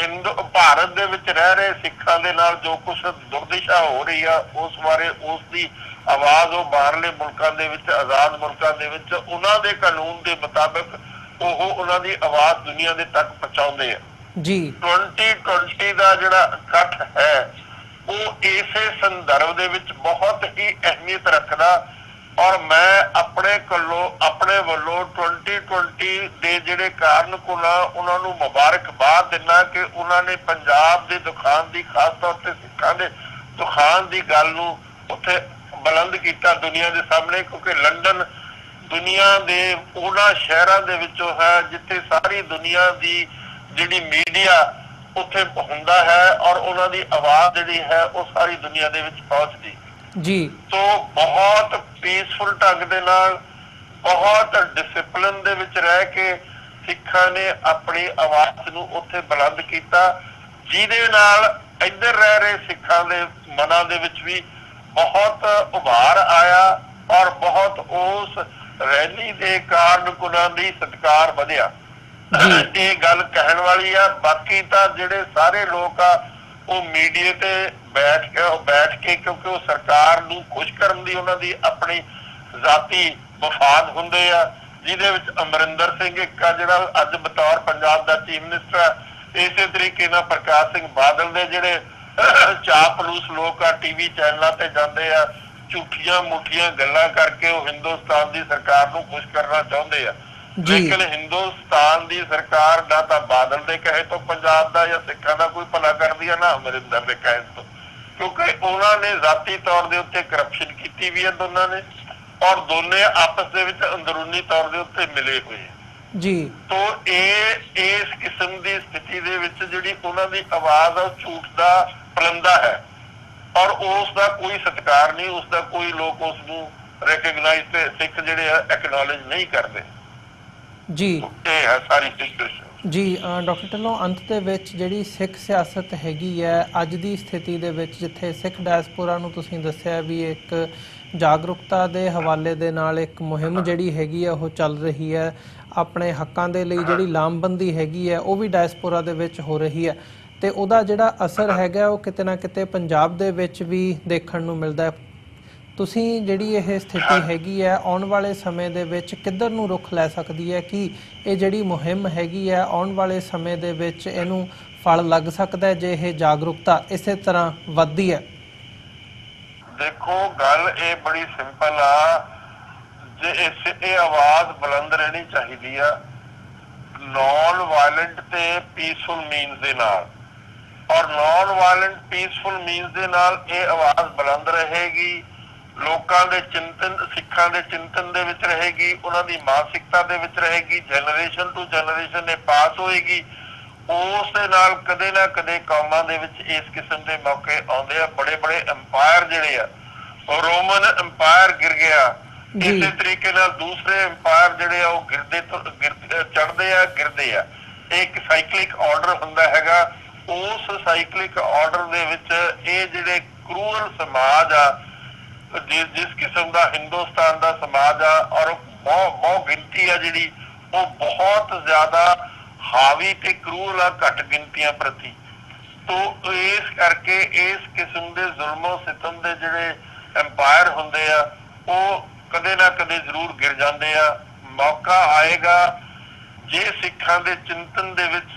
ਭਾਰਤ ਦੇ ਵਿੱਚ ਰਹਿ ਰਹੇ ਸਿੱਖਾਂ ਦੇ ਨਾਲ ਜੋ ਕੁਛ ਦੁਰਦਿਸ਼ਾ ਹੋ ਰਹੀ ਆ ਉਸ ਬਾਰੇ ਉਸ ਦੀ ਆਵਾਜ਼ ਉਹ ਬਾਹਰਲੇ ਮੁਲਕਾਂ ਦੇ ਵਿੱਚ, ਆਜ਼ਾਦ ਮੁਲਕਾਂ ਦੇ ਵਿੱਚ ਉਹਨਾਂ ਦੇ ਕਾਨੂੰਨ ਦੇ ਮੁਤਾਬਕ ਉਹ ਉਹਨਾਂ ਦੀ ਆਵਾਜ਼ ਦੁਨੀਆ ਦੇ ਤੱਕ ਪਹੁੰਚਾਉਂਦੇ ਆ ਜੀ। 2020 ਦਾ ਜਿਹੜਾ ਇਕੱਠ ਹੈ ਉਹ ਇਸੇ ਸੰਦਰਭ ਦੇ ਵਿੱਚ ਬਹੁਤ ਹੀ ਅਹਿਮੀਅਤ ਰੱਖਦਾ ਔਰ ਮੈਂ ਆਪਣੇ ਵੱਲੋਂ 2020 ਦੇ ਜਿਹੜੇ ਕਾਰਨਕੁਨ ਆ ਉਹਨਾਂ ਨੂੰ ਮੁਬਾਰਕਬਾਦ ਦਿੰਦਾ ਕਿ ਉਹਨਾਂ ਨੇ ਪੰਜਾਬ ਦੇ ਦੁਖਾਨ ਦੀ, ਖਾਸ ਤੌਰ ਤੇ ਸਿੱਖਾਂ ਦੇ ਦੁਖਾਨ ਦੀ ਗੱਲ ਨੂੰ ਉੱਥੇ ਬੁਲੰਦ ਕੀਤਾ ਦੁਨੀਆ ਦੇ ਸਾਹਮਣੇ, ਕਿਉਂਕਿ ਲੰਡਨ ਦੁਨੀਆ ਦੇ ਉਹਨਾਂ ਸ਼ਹਿਰਾਂ ਦੇ ਵਿੱਚੋਂ ਹੈ ਜਿੱਥੇ ਸਾਰੀ ਦੁਨੀਆ ਦੀ ਜਿਹੜੀ ਮੀਡੀਆ ਉੱਥੇ ਹੁੰਦਾ ਹੈ ਔਰ ਉਹਨਾਂ ਦੀ ਆਵਾਜ਼ ਜਿਹੜੀ ਹੈ ਉਹ ਸਾਰੀ ਦੁਨੀਆ ਦੇ ਵਿੱਚ ਪਹੁੰਚਦੀ ਜੀ। तो बहुत पीसफुल ढंग दे नाल, बहुत डिसिपलिन दे विच रह के सिखां ने अपनी आवाज़ नूं उत्थे बुलंद कीता, जिहदे नाल इधर रह रहे सिखां दे मनां दे विच भी बहुत उभार आया और बहुत उस रैली दे कारणकुनां दी सत्कार वधिया। ये गल कहण वाली आ। बाकी तां जिहड़े सारे लोग आ ਉਹ ਮੀਡੀਆ ਤੇ ਬੈਠ ਕੇ ਕਿਉਂਕਿ ਉਹ ਸਰਕਾਰ ਨੂੰ ਖੁਸ਼ ਕਰਨ ਦੀ ਉਹਨਾਂ ਦੀ ਆਪਣੀ ਜ਼ਾਤੀ ਵਫਾਦ ਹੁੰਦੇ ਆ, ਜਿਹਦੇ ਵਿੱਚ ਅਮਰਿੰਦਰ ਸਿੰਘ ਇੱਕ ਆ ਜਿਹੜਾ ਅੱਜ ਬਤੌਰ ਪੰਜਾਬ ਦਾ ਚੀਫ ਮਿਨਿਸਟਰ ਆ। ਇਸੇ ਤਰੀਕੇ ਨਾਲ ਪ੍ਰਕਾਸ਼ ਸਿੰਘ ਬਾਦਲ ਦੇ ਜਿਹੜੇ ਚਾਪਲੂਸ ਲੋਕ ਆ ਟੀਵੀ ਚੈਨਲਾਂ ਤੇ ਜਾਂਦੇ ਆ, ਝੂਠੀਆਂ ਮੁੱਠੀਆਂ ਗੱਲਾਂ ਕਰਕੇ ਉਹ ਹਿੰਦੁਸਤਾਨ ਦੀ ਸਰਕਾਰ ਨੂੰ ਖੁਸ਼ ਕਰਨਾ ਚਾਹੁੰਦੇ ਆ। ਲੇਕਿਨ ਹਿੰਦੁਸਤਾਨ ਦੀ ਸਰਕਾਰ ਦਾ ਤਾਂ ਬਾਦਲ ਦੇ ਕਹੇ ਤੋਂ ਪੰਜਾਬ ਦਾ ਜਾਂ ਸਿੱਖਾਂ ਦਾ ਕੋਈ ਭਲਾ ਕਰਦੀ ਹੈ ਨਾ ਅਮਰਿੰਦਰ ਦੇ ਕਹੇ ਤੋਂ, ਕਿਉਂਕਿ ਉਹਨਾਂ ਨੇ ਜ਼ਾਤੀ ਤੌਰ ਦੇ ਉੱਤੇ ਕਰਪਸ਼ਨ ਕੀਤੀ ਵੀ ਹੈ ਦੋਨਾਂ ਨੇ, ਔਰ ਦੋਨੇ ਆਪਸ ਦੇ ਵਿੱਚ ਅੰਦਰੂਨੀ ਤੌਰ ਦੇ ਉੱਤੇ ਮਿਲੇ ਹੋਏ ਜੀ। ਤੋ ਇਸ ਕਿਸਮ ਦੀ ਸਥਿਤੀ ਦੇ ਵਿੱਚ ਜਿਹੜੀ ਉਹਨਾਂ ਦੀ ਆਵਾਜ਼ ਆ ਉਹ ਝੂਠ ਦਾ ਪਲੰਦਾ ਹੈ ਔਰ ਉਸ ਦਾ ਕੋਈ ਸਤਿਕਾਰ ਨਹੀਂ, ਉਸ ਦਾ ਕੋਈ ਲੋਕ ਉਸ ਨੂੰ ਰੈਕਗਨਾਈਜ਼ ਤੇ ਸਿੱਖ ਜਿਹੜੇ ਆ ਐਕਨੋਲੇਜ ਨਹੀਂ ਕਰਦੇ ਜੀ। ਇਹ ਹੈ ਸਾਰੀ ਸਿਚੁਏਸ਼ਨ ਜੀ। ਡਾਕਟਰ ਢਿੱਲੋਂ, ਅੰਤ ਦੇ ਵਿੱਚ ਜਿਹੜੀ ਸਿੱਖ ਸਿਆਸਤ ਹੈਗੀ ਹੈ ਅੱਜ ਦੀ ਸਥਿਤੀ ਦੇ ਵਿੱਚ, ਜਿੱਥੇ ਸਿੱਖ ਡਾਇਸਪੋਰਾ ਨੂੰ ਤੁਸੀਂ ਦੱਸਿਆ ਵੀ ਇੱਕ ਜਾਗਰੂਕਤਾ ਦੇ ਹਵਾਲੇ ਦੇ ਨਾਲ ਇੱਕ ਮੁਹਿੰਮ ਜਿਹੜੀ ਹੈਗੀ ਹੈ ਉਹ ਚੱਲ ਰਹੀ ਹੈ, ਆਪਣੇ ਹੱਕਾਂ ਦੇ ਲਈ ਜਿਹੜੀ ਲਾਮਬੰਦੀ ਹੈਗੀ ਹੈ ਉਹ ਵੀ ਡਾਇਸਪੋਰਾ ਦੇ ਵਿੱਚ ਹੋ ਰਹੀ ਹੈ, ਤੇ ਉਹਦਾ ਜਿਹੜਾ ਅਸਰ ਹੈਗਾ ਉਹ ਕਿਤੇ ਨਾ ਕਿਤੇ ਪੰਜਾਬ ਦੇ ਵਿੱਚ ਵੀ ਦੇਖਣ ਨੂੰ ਮਿਲਦਾ ਹੈ। ਤੁਸੀਂ ਜਿਹੜੀ ਇਹ ਸਥਿਤੀ ਹੈਗੀ ਹੈ ਆਉਣ ਵਾਲੇ ਸਮੇਂ ਦੇ ਵਿੱਚ ਕਿੱਧਰ ਨੂੰ ਰੁਖ ਲੈ ਸਕਦੀ ਹੈ ਕਿ ਇਹ ਜਿਹੜੀ ਮੁਹਿੰਮ ਹੈਗੀ ਹੈ ਆਉਣ ਵਾਲੇ ਸਮੇਂ ਦੇ ਵਿੱਚ ਇਹਨੂੰ ਫਲ ਲੱਗ ਸਕਦਾ ਹੈ ਜੇ ਇਹ ਜਾਗਰੂਕਤਾ ਇਸੇ ਤਰ੍ਹਾਂ ਵੱਧਦੀ ਹੈ? ਦੇਖੋ, ਗੱਲ ਇਹ ਬੜੀ ਸਿੰਪਲ ਆ, ਜੇ ਇਹ ਆਵਾਜ਼ ਬੁਲੰਦ ਰਹਿਣੀ ਚਾਹੀਦੀ ਆ ਨੌਨ ਵਾਇਲੈਂਟ ਤੇ ਪੀਸਫੁਲ ਮੀਨਸ ਦੇ ਨਾਲ, ਔਰ ਨੌਨ ਵਾਇਲੈਂਟ ਪੀਸਫੁਲ ਮੀਨਸ ਦੇ ਨਾਲ ਇਹ ਆਵਾਜ਼ ਬੁਲੰਦ ਰਹੇਗੀ, ਲੋਕਾਂ ਦੇ ਚਿੰਤਨ, ਸਿੱਖਾਂ ਦੇ ਚਿੰਤਨ ਦੇ ਵਿੱਚ ਰਹੇਗੀ, ਉਹਨਾਂ ਦੀ ਮਾਨਸਿਕਤਾ ਦੇ ਵਿੱਚ ਰਹੇਗੀ, ਜਨਰੇਸ਼ਨ ਟੂ ਜਨਰੇਸ਼ਨ ਇਹ ਪਾਸ ਹੋਏਗੀ। ਉਸ ਦੇ ਨਾਲ ਕਦੇ ਨਾ ਕਦੇ ਕੌਮਾਂ ਦੇ ਵਿੱਚ ਇਸ ਕਿਸਮ ਦੇ ਮੌਕੇ ਆਉਂਦੇ ਆ। ਬੜੇ ਬੜੇ ਅੰਪਾਇਰ ਜਿਹੜੇ ਆ, ਰੋਮਨ ਅੰਪਾਇਰ ਗਿਰ ਗਿਆ, ਇਸੇ ਤਰੀਕੇ ਨਾਲ ਦੂਸਰੇ ਅੰਪਾਇਰ ਜਿਹੜੇ ਆ ਉਹ ਚੜ੍ਹਦੇ ਆ ਗਿਰਦੇ ਆ। ਇਹ ਇੱਕ ਸਾਈਕਲਿਕ ਆਰਡਰ ਹੁੰਦਾ ਹੈਗਾ। ਉਸ ਸਾਈਕਲਿਕ ਆਰਡਰ ਦੇ ਵਿੱਚ ਇਹ ਜਿਹੜੇ ਕਰੂਅਲ ਸਮਾਜ ਆ, ਜਿਸ ਕਿਸਮ ਦਾ ਹਿੰਦੁਸਤਾਨ ਦਾ ਸਮਾਜ ਆ, ਔਰ ਬਹੁਤ ਗਿਣਤੀ ਆ ਜਿਹੜੀ ਉਹ ਬਹੁਤ ਜ਼ਿਆਦਾ ਹਾਵੀ ਤੇ ਕਰੂਅਲ ਆ ਘੱਟ ਗਿਣਤੀਆਂ ਪ੍ਰਤੀ। ਤੋ ਇਸ ਕਰਕੇ ਇਸ ਕਿਸਮ ਦੇ ਜ਼ੁਲਮੋ ਸਿਤਮ ਦੇ ਜਿਹੜੇ ਅੰਪਾਇਰ ਹੁੰਦੇ ਆ ਉਹ ਕਦੇ ਨਾ ਕਦੇ ਜ਼ਰੂਰ ਗਿਰ ਜਾਂਦੇ ਆ। ਮੌਕਾ ਆਏਗਾ ਜੇ ਸਿੱਖਾਂ ਦੇ ਚਿੰਤਨ ਦੇ ਵਿੱਚ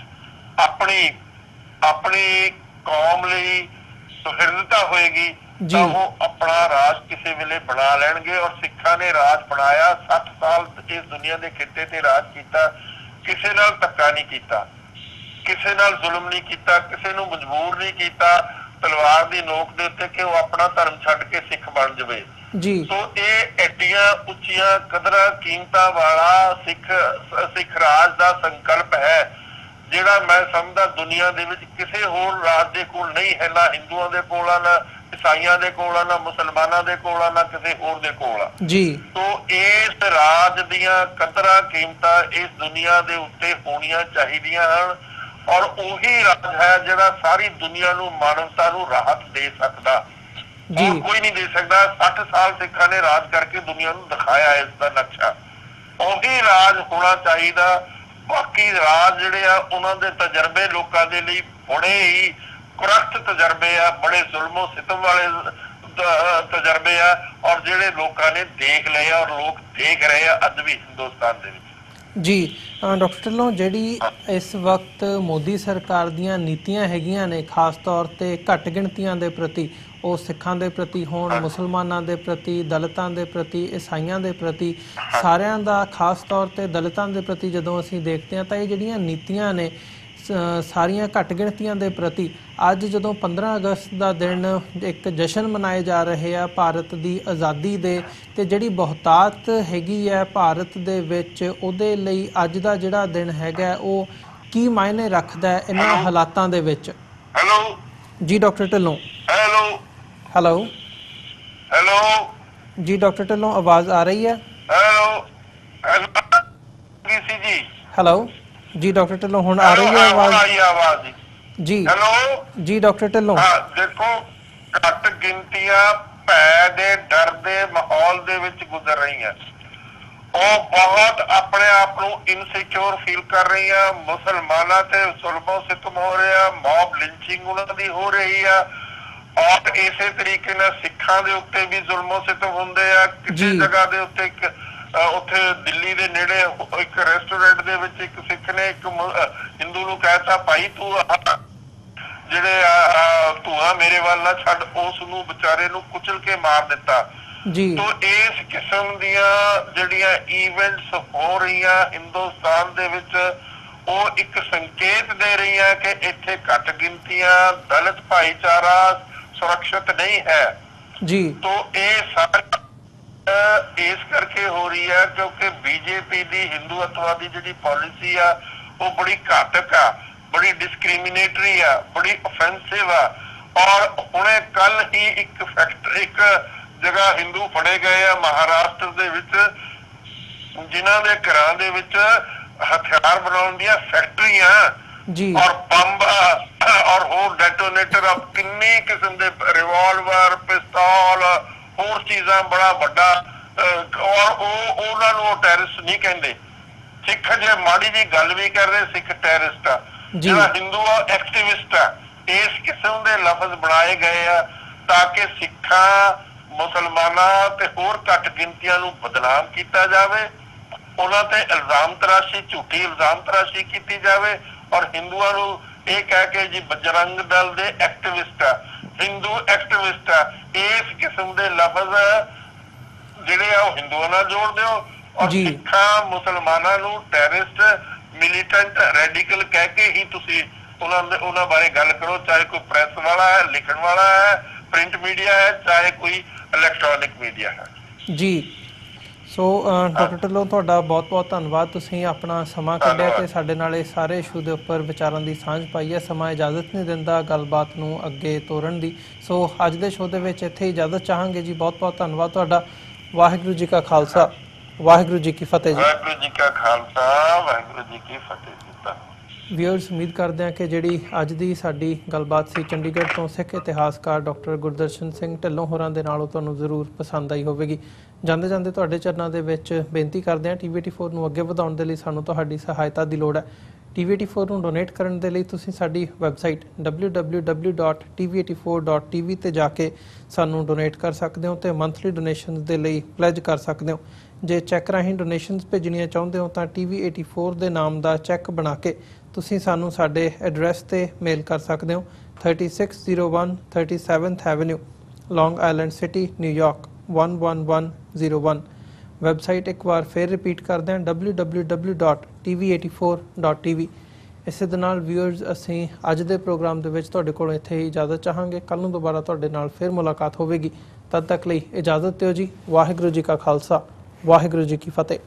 ਆਪਣੀ ਕੌਮ ਲਈ ਸੁਹਿਰਦਤਾ ਹੋਏਗੀ ਤਾਂ ਉਹ ਆਪਣਾ ਰਾਜ ਕਿਸੇ ਵੇਲੇ ਬਣਾ ਲੈਣਗੇ। ਔਰ ਸਿੱਖਾਂ ਨੇ ਰਾਜ ਬਣਾਇਆ, 60 ਸਾਲ ਇਸ ਦੁਨੀਆ ਦੇ ਖਿੱਤੇ ਤੇ ਰਾਜ ਕੀਤਾ, ਕਿਸੇ ਨਾਲ ਧੱਕਾ ਨਹੀਂ ਕੀਤਾ, ਕਿਸੇ ਨਾਲ ਜ਼ੁਲਮ ਨਹੀਂ ਕੀਤਾ, ਕਿਸੇ ਨੂੰ ਮਜਬੂਰ ਨਹੀਂ ਕੀਤਾ ਤਲਵਾਰ ਦੀ ਨੋਕ ਦੇ ਉੱਤੇ ਕਿ ਉਹ ਆਪਣਾ ਧਰਮ ਛੱਡ ਕੇ ਸਿੱਖ ਬਣ ਜਾਵੇ ਜੀ। ਸੋ ਇਹ ਐਡੀਆਂ ਉੱਚੀਆਂ ਕਦਰਾਂ ਕੀਮਤਾਂ ਵਾਲਾ ਸਿੱਖ ਰਾਜ ਦਾ ਸੰਕਲਪ ਹੈ ਜਿਹੜਾ ਮੈਂ ਸਮਝਦਾ ਦੁਨੀਆ ਦੇ ਵਿੱਚ ਕਿਸੇ ਹੋਰ ਰਾਜ ਦੇ ਕੋਲ ਨਹੀਂ ਹੈ, ਨਾ ਹਿੰਦੂਆਂ ਦੇ ਕੋਲ ਆ, ਨਾ ਈਸਾਈਆਂ ਦੇ ਕੋਲ ਆ, ਨਾ ਮੁਸਲਮਾਨਾਂ ਦੇ ਕੋਲ ਆ, ਨਾ ਕਿਸੇ ਹੋਰ ਦੇ ਕੋਲ ਆ ਜੀ। ਤੋ ਇਸ ਰਾਜ ਦੀਆਂ ਕਦਰਾਂ ਕੀਮਤਾਂ ਇਸ ਦੁਨੀਆ ਦੇ ਉੱਤੇ ਹੋਣੀਆਂ ਚਾਹੀਦੀਆਂ ਹਨ, ਔਰ ਉਹੀ ਰਾਜ ਹੈ ਜਿਹੜਾ ਸਾਰੀ ਦੁਨੀਆ ਨੂੰ, ਮਾਨਵਤਾ ਨੂੰ ਰਾਹਤ ਦੇ ਸਕਦਾ। ਹੋਰ ਕੋਈ ਨਹੀਂ ਦੇ ਸਕਦਾ। 60 ਸਾਲ ਸਿੱਖਾਂ ਨੇ ਰਾਜ ਕਰਕੇ ਦੁਨੀਆ ਨੂੰ ਦਿਖਾਇਆ ਇਸ ਦਾ ਨਕਸ਼ਾ। ਉਹੀ ਰਾਜ ਹੋਣਾ ਚਾਹੀਦਾ। ਬਾਕੀ ਰਾਜ ਜਿਹੜੇ ਆ ਉਹਨਾਂ ਦੇ ਤਜਰਬੇ ਲੋਕਾਂ ਦੇ ਲਈ ਬੜੇ ਹੀ ਕੁਰਖਤ ਤਜਰਬੇ ਆ, ਬੜੇ ਜ਼ੁਲਮੋ ਸਿਤਮ ਵਾਲੇ ਤਜਰਬੇ ਆ, ਔਰ ਜਿਹੜੇ ਲੋਕਾਂ ਨੇ ਦੇਖ ਲਏ ਔਰ ਲੋਕ ਦੇਖ ਰਹੇ ਆ ਅੱਜ ਵੀ ਹਿੰਦੁਸਤਾਨ ਦੇ ਵਿੱਚ ਜੀ। ਡਾਕਟਰ ਢਿੱਲੋਂ, ਜਿਹੜੀ ਇਸ ਵਕਤ ਮੋਦੀ ਸਰਕਾਰ ਦੀਆਂ ਨੀਤੀਆਂ ਹੈਗੀਆਂ ਨੇ ਖਾਸ ਤੌਰ ਤੇ ਘੱਟ ਗਿਣਤੀਆਂ ਦੇ ਪ੍ਰਤੀ, ਉਹ ਸਿੱਖਾਂ ਦੇ ਪ੍ਰਤੀ ਹੋਣ, ਮੁਸਲਮਾਨਾਂ ਦੇ ਪ੍ਰਤੀ, ਦਲਿਤਾਂ ਦੇ ਪ੍ਰਤੀ, ਈਸਾਈਆਂ ਦੇ ਪ੍ਰਤੀ, ਸਾਰਿਆਂ ਦਾ ਖਾਸ ਤੌਰ ਤੇ ਦਲਿਤਾਂ ਦੇ ਪ੍ਰਤੀ ਜਦੋਂ ਅਸੀਂ ਦੇਖਦੇ ਹਾਂ ਤਾਂ ਇਹ ਜਿਹੜੀਆਂ ਨੀਤੀਆਂ ਨੇ ਸਾਰੀਆਂ ਘੱਟ ਗਿਣਤੀਆਂ ਦੇ ਪ੍ਰਤੀ ਅੱਜ ਜਦੋਂ 15 ਅਗਸਤ ਦਾ ਦਿਨ ਇੱਕ ਜਸ਼ਨ ਮਨਾਏ ਜਾ ਰਹੇ ਆ ਭਾਰਤ ਦੀ ਆਜ਼ਾਦੀ ਦੇ ਤੇ ਜਿਹੜੀ ਬਹੁਤਾਤ ਹੈਗੀ ਹੈ ਭਾਰਤ ਦੇ ਵਿੱਚ, ਉਹਦੇ ਲਈ ਅੱਜ ਦਾ ਜਿਹੜਾ ਦਿਨ ਹੈਗਾ ਉਹ ਕੀ ਮਾਇਨੇ ਰੱਖਦਾ ਹੈ ਇਹਨਾਂ ਹਾਲਾਤਾਂ ਦੇ ਵਿੱਚ? ਹੈਲੋ ਜੀ doctor Dhillon. Hello hello hello ਜੀ ਡਾਕਟਰ ਢਿੱਲੋਂ, ਆਵਾਜ਼ ਆ ਰਹੀ ਹੈ? ਹੈਲੋ ਜੀ ਹੈਲੋ ਜੀ ਡਾਕਟਰ ਢਿੱਲੋਂ, ਹੁਣ ਆ ਰਹੀ ਹੈ ਆਵਾਜ਼? ਜੀ ਹੈਲੋ ਜੀ ਡਾਕਟਰ ਢਿੱਲੋਂ। ਦੇਖੋ, ਘੱਟ ਗਿਣਤੀਆਂ ਭੈ ਦੇ ਡਰ ਦੇ ਮਾਹੌਲ ਦੇ ਵਿੱਚ ਗੁਜ਼ਰ ਰਹੀਆਂ, ਉਹ ਬਹੁਤ ਆਪਣੇ ਆਪ ਨੂੰ ਇਨਸਿਕਿਉਰ ਫੀਲ ਕਰ ਰਹੀਆਂ। ਮੁਸਲਮਾਨਾਂ ਤੇ ਜ਼ੁਲਮੋ ਸਿਤਮ ਹੋ ਰਿਹਾ, ਮੌਬ ਲਿੰਚਿੰਗ ਉਹਨਾਂ ਦੀ ਹੋ ਰਹੀ ਆ, ਔਰ ਇਸੇ ਤਰੀਕੇ ਨਾਲ ਸਿੱਖਾਂ ਦੇ ਉੱਤੇ ਵੀ ਜ਼ੁਲਮੋ ਸਿਤਮ ਹੁੰਦੇ ਆ। ਕਿਸੇ ਜਗ੍ਹਾ ਦੇ ਉੱਤੇ ਉੱਥੇ ਦਿੱਲੀ ਦੇ ਨੇੜੇ ਇੱਕ ਰੈਸਟੋਰੈਂਟ ਦੇ ਵਿੱਚ ਇੱਕ ਸਿੱਖ ਨੇ ਇੱਕ ਹਿੰਦੂ ਨੂੰ ਕਹਿਤਾ, ਭਾਈ ਤੂੰ ਜਿਹੜੇ ਧੂਆਂ ਮੇਰੇ ਵੱਲ ਨਾ ਛੱਡ, ਉਸ ਨੂੰ ਵਿਚਾਰੇ ਨੂੰ ਕੁਚਲ ਕੇ ਮਾਰ ਦਿੱਤਾ। ਤੋ ਇਸ ਕਿਸਮ ਦੀਆਂ ਜਿਹੜੀਆਂ ਇਵੈਂਟਸ ਹੋ ਰਹੀਆਂ ਹਿੰਦੁਸਤਾਨ ਦੇ ਵਿੱਚ, ਉਹ ਇੱਕ ਸੰਕੇਤ ਦੇ ਰਹੀਆਂ ਕਿ ਇੱਥੇ ਘੱਟ ਗਿਣਤੀਆਂ ਦਲਿਤ ਭਾਈਚਾਰਾ ਸੁਰੱਖਿਅਤ ਨਹੀਂ ਹੈ। ਤੋ ਇਹ ਸਾਰਾ ਇਸ ਕਰਕੇ ਹੋ ਰਹੀ ਹੈ ਕਿਉਂਕਿ ਬੀਜੇਪੀ ਦੀ ਹਿੰਦੂਤਵਾਦੀ ਜਿਹੜੀ ਪਾਲਿਸੀ ਆ ਉਹ ਬੜੀ ਘਾਤਕ ਆ, ਬੜੀ ਡਿਸਕ੍ਰਿਮੀਨੇਟਰੀ ਆ, ਬੜੀ ਅਫੈਂਸਿਵ ਆ। ਔਰ ਹੁਣੇ ਕੱਲ ਹੀ ਇੱਕ ਜਗ੍ਹਾ ਹਿੰਦੂ ਫੜੇ ਗਏ ਆ ਮਹਾਰਾਸ਼ਟਰ ਦੇ ਵਿੱਚ, ਜਿਨ੍ਹਾਂ ਦੇ ਘਰਾਂ ਦੇ ਵਿੱਚ ਹਥਿਆਰ ਬਣਾਉਣ ਦੀਆਂ ਫੈਕਟਰੀਆਂ ਔਰ ਬੰਬ ਔਰ ਹੋਰ ਡੈਟੋਨੇਟਰ ਔਰ ਕਿੰਨੀ ਕਿਸਮ ਦੇ ਰਿਵਾਲਵਰ, ਪਿਸਤੌਲ, ਹੋਰ ਚੀਜ਼ਾਂ, ਬੜਾ ਵੱਡਾ। ਔਰ ਉਹਨਾਂ ਨੂੰ ਟੈਰਰਿਸਟ ਨਹੀਂ ਕਹਿੰਦੇ। ਸਿੱਖ ਜੇ ਮਾੜੀ ਜੀ ਗੱਲ ਵੀ ਕਰਦੇ, ਸਿੱਖ ਟੈਰਰਿਸਟ ਆ। ਜਿਹੜਾ ਹਿੰਦੂ ਆ ਐਕਟਿਵਿਸਟ ਆ। ਇਸ ਕਿਸਮ ਦੇ ਲਫ਼ਜ਼ ਬਣਾਏ ਗਏ ਆ ਤਾਂ ਕਿ ਸਿੱਖਾਂ, ਮੁਸਲਮਾਨਾਂ ਤੇ ਹੋਰ ਘੱਟ ਗਿਣਤੀਆਂ ਨੂੰ ਬਦਨਾਮ ਕੀਤਾ ਜਾਵੇ, ਉਹਨਾਂ ਤੇ ਇਲਜ਼ਾਮ ਤਰਾਸ਼ੀ, ਝੂਠੀ ਇਲਜ਼ਾਮ ਤਰਾਸ਼ੀ ਕੀਤੀ ਜਾਵੇ, ਔਰ ਹਿੰਦੂਆਂ ਨੂੰ ਇਹ ਕਹਿ ਕੇ ਜੀ ਬਜਰੰਗ ਦਲ ਦੇ ਐਕਟਿਵਿਸਟ ਆ, ਹਿੰਦੂ ਐਕਟਿਵਿਸਟ ਆ। ਇਸ ਕਿਸਮ ਦੇ ਲਫ਼ਜ਼ ਜਿਹੜੇ ਆ ਉਹ ਹਿੰਦੂਆਂ ਨਾਲ ਜੋੜ ਦਿਓ ਔਰ ਸਿੱਖਾਂ, ਮੁਸਲਮਾਨਾਂ ਨੂੰ ਟੈਰਰਿਸਟ, ਮਿਲੀਟੈਂਟ, ਰੈਡੀਕਲ ਕਹਿ ਕੇ ਹੀ ਤੁਸੀਂ ਉਹਨਾਂ ਬਾਰੇ ਗੱਲ ਕਰੋ, ਚਾਹੇ ਕੋਈ ਪ੍ਰੈਸ ਵਾਲਾ ਹੈ, ਲਿਖਣ ਵਾਲਾ ਹੈ, ਪ੍ਰਿੰਟ ਮੀਡੀਆ ਹੈ, ਚਾਹੇ ਕੋਈ ਇਲੈਕਟ੍ਰੋਨਿਕ ਮੀਡੀਆ ਹੈ। ਜੀ ਸੋ ਡਾਕਟਰ ਢਿੱਲੋਂ, ਤੁਹਾਡਾ ਬਹੁਤ-ਬਹੁਤ ਧੰਨਵਾਦ। ਤੁਸੀਂ ਆਪਣਾ ਸਮਾਂ ਕੱਢਿਆ ਤੇ ਸਾਡੇ ਨਾਲ ਇਹ ਸਾਰੇ ਇਸ਼ੂ ਦੇ ਉੱਪਰ ਵਿਚਾਰਾਂ ਦੀ ਸਾਂਝ ਪਾਈ ਹੈ। ਸਮਾਂ ਇਜਾਜ਼ਤ ਨਹੀਂ ਦਿੰਦਾ ਗੱਲਬਾਤ ਨੂੰ ਅੱਗੇ ਤੋਰਨ ਦੀ। ਸੋ ਅੱਜ ਦੇ ਸ਼ੋਅ ਦੇ ਵਿੱਚ ਇੱਥੇ ਇਜਾਜ਼ਤ ਚਾਹਾਂਗੇ ਜੀ। ਬਹੁਤ-ਬਹੁਤ ਧੰਨਵਾਦ ਤੁਹਾਡਾ। ਵਾਹਿਗੁਰੂ ਜੀ ਕਾ ਖਾਲਸਾ, ਵਾਹਿਗੁਰੂ ਜੀ ਕੀ ਫਤਿਹ ਜੀ। ਵਾਹਿਗੁਰੂ ਜੀ ਕਾ ਖਾਲਸਾ, ਵਾਹਿਗੁਰੂ ਜੀ ਕੀ ਫਤਿਹ ਜੀ। ਵਿਊਅਰਸ, ਉਮੀਦ ਕਰਦੇ ਹਾਂ ਕਿ ਜਿਹੜੀ ਅੱਜ ਦੀ ਸਾਡੀ ਗੱਲਬਾਤ ਸੀ ਚੰਡੀਗੜ੍ਹ ਤੋਂ ਸਿੱਖ ਇਤਿਹਾਸਕਾਰ ਡਾਕਟਰ ਗੁਰਦਰਸ਼ਨ ਸਿੰਘ ਢਿੱਲੋਂ ਹੋਰਾਂ ਦੇ ਨਾਲ, ਉਹ ਤੁਹਾਨੂੰ ਜ਼ਰੂਰ ਪਸੰਦ ਆਈ ਹੋਵੇਗੀ। ਜਾਂਦੇ ਜਾਂਦੇ ਤੁਹਾਡੇ ਚਰਨਾਂ ਦੇ ਵਿੱਚ ਬੇਨਤੀ ਕਰਦੇ ਹਾਂ, TV84 ਨੂੰ ਅੱਗੇ ਵਧਾਉਣ ਦੇ ਲਈ ਸਾਨੂੰ ਤੁਹਾਡੀ ਸਹਾਇਤਾ ਦੀ ਲੋੜ ਹੈ। TV84 ਨੂੰ ਡੋਨੇਟ ਕਰਨ ਦੇ ਲਈ ਤੁਸੀਂ ਸਾਡੀ ਵੈਬਸਾਈਟ www.tv84.tv ਤੇ ਜਾ ਕੇ ਸਾਨੂੰ ਡੋਨੇਟ ਕਰ ਸਕਦੇ ਹੋ ਤੇ ਮੰਥਲੀ ਡੋਨੇਸ਼ਨਸ ਦੇ ਲਈ ਪਲੈਜ ਕਰ ਸਕਦੇ ਹੋ। ਜੇ ਚੈੱਕ ਰਾਹੀਂ ਡੋਨੇਸ਼ਨਸ ਭੇਜਣੀਆਂ ਚਾਹੁੰਦੇ ਹੋ ਤਾਂ TV84 ਦੇ ਨਾਮ ਦਾ ਚੈੱਕ ਬਣਾ ਕੇ ਤੁਸੀਂ ਸਾਨੂੰ ਸਾਡੇ ਐਡਰੈਸ ਤੇ ਮੇਲ ਕਰ ਸਕਦੇ ਹੋ। 3601 37th ਐਵੇਨਿਊ, ਲੌਂਗ ਆਈਲੈਂਡ ਸਿਟੀ, ਨਿਊਯਾਰਕ 11101। ਵੈਬਸਾਈਟ ਇੱਕ ਵਾਰ ਫਿਰ ਰਿਪੀਟ ਕਰਦੇ ਹਾਂ www.tv84.tv। ਇਸੇ ਦੇ ਨਾਲ ਵਿਊਅਰਸ, ਅਸੀਂ ਅੱਜ ਦੇ ਪ੍ਰੋਗਰਾਮ ਦੇ ਵਿੱਚ ਤੁਹਾਡੇ ਕੋਲੋਂ ਇੱਥੇ ਹੀ ਇਜਾਜ਼ਤ ਚਾਹਾਂਗੇ। ਕੱਲ੍ਹ ਨੂੰ ਦੁਬਾਰਾ ਤੁਹਾਡੇ ਨਾਲ ਫਿਰ ਮੁਲਾਕਾਤ ਹੋਵੇਗੀ। ਤਦ ਤੱਕ ਲਈ ਇਜਾਜ਼ਤ ਦਿਓ ਜੀ। ਵਾਹਿਗੁਰੂ ਜੀ ਕਾ ਖਾਲਸਾ, ਵਾਹਿਗੁਰੂ ਜੀ ਕੀ ਫਤਿਹ।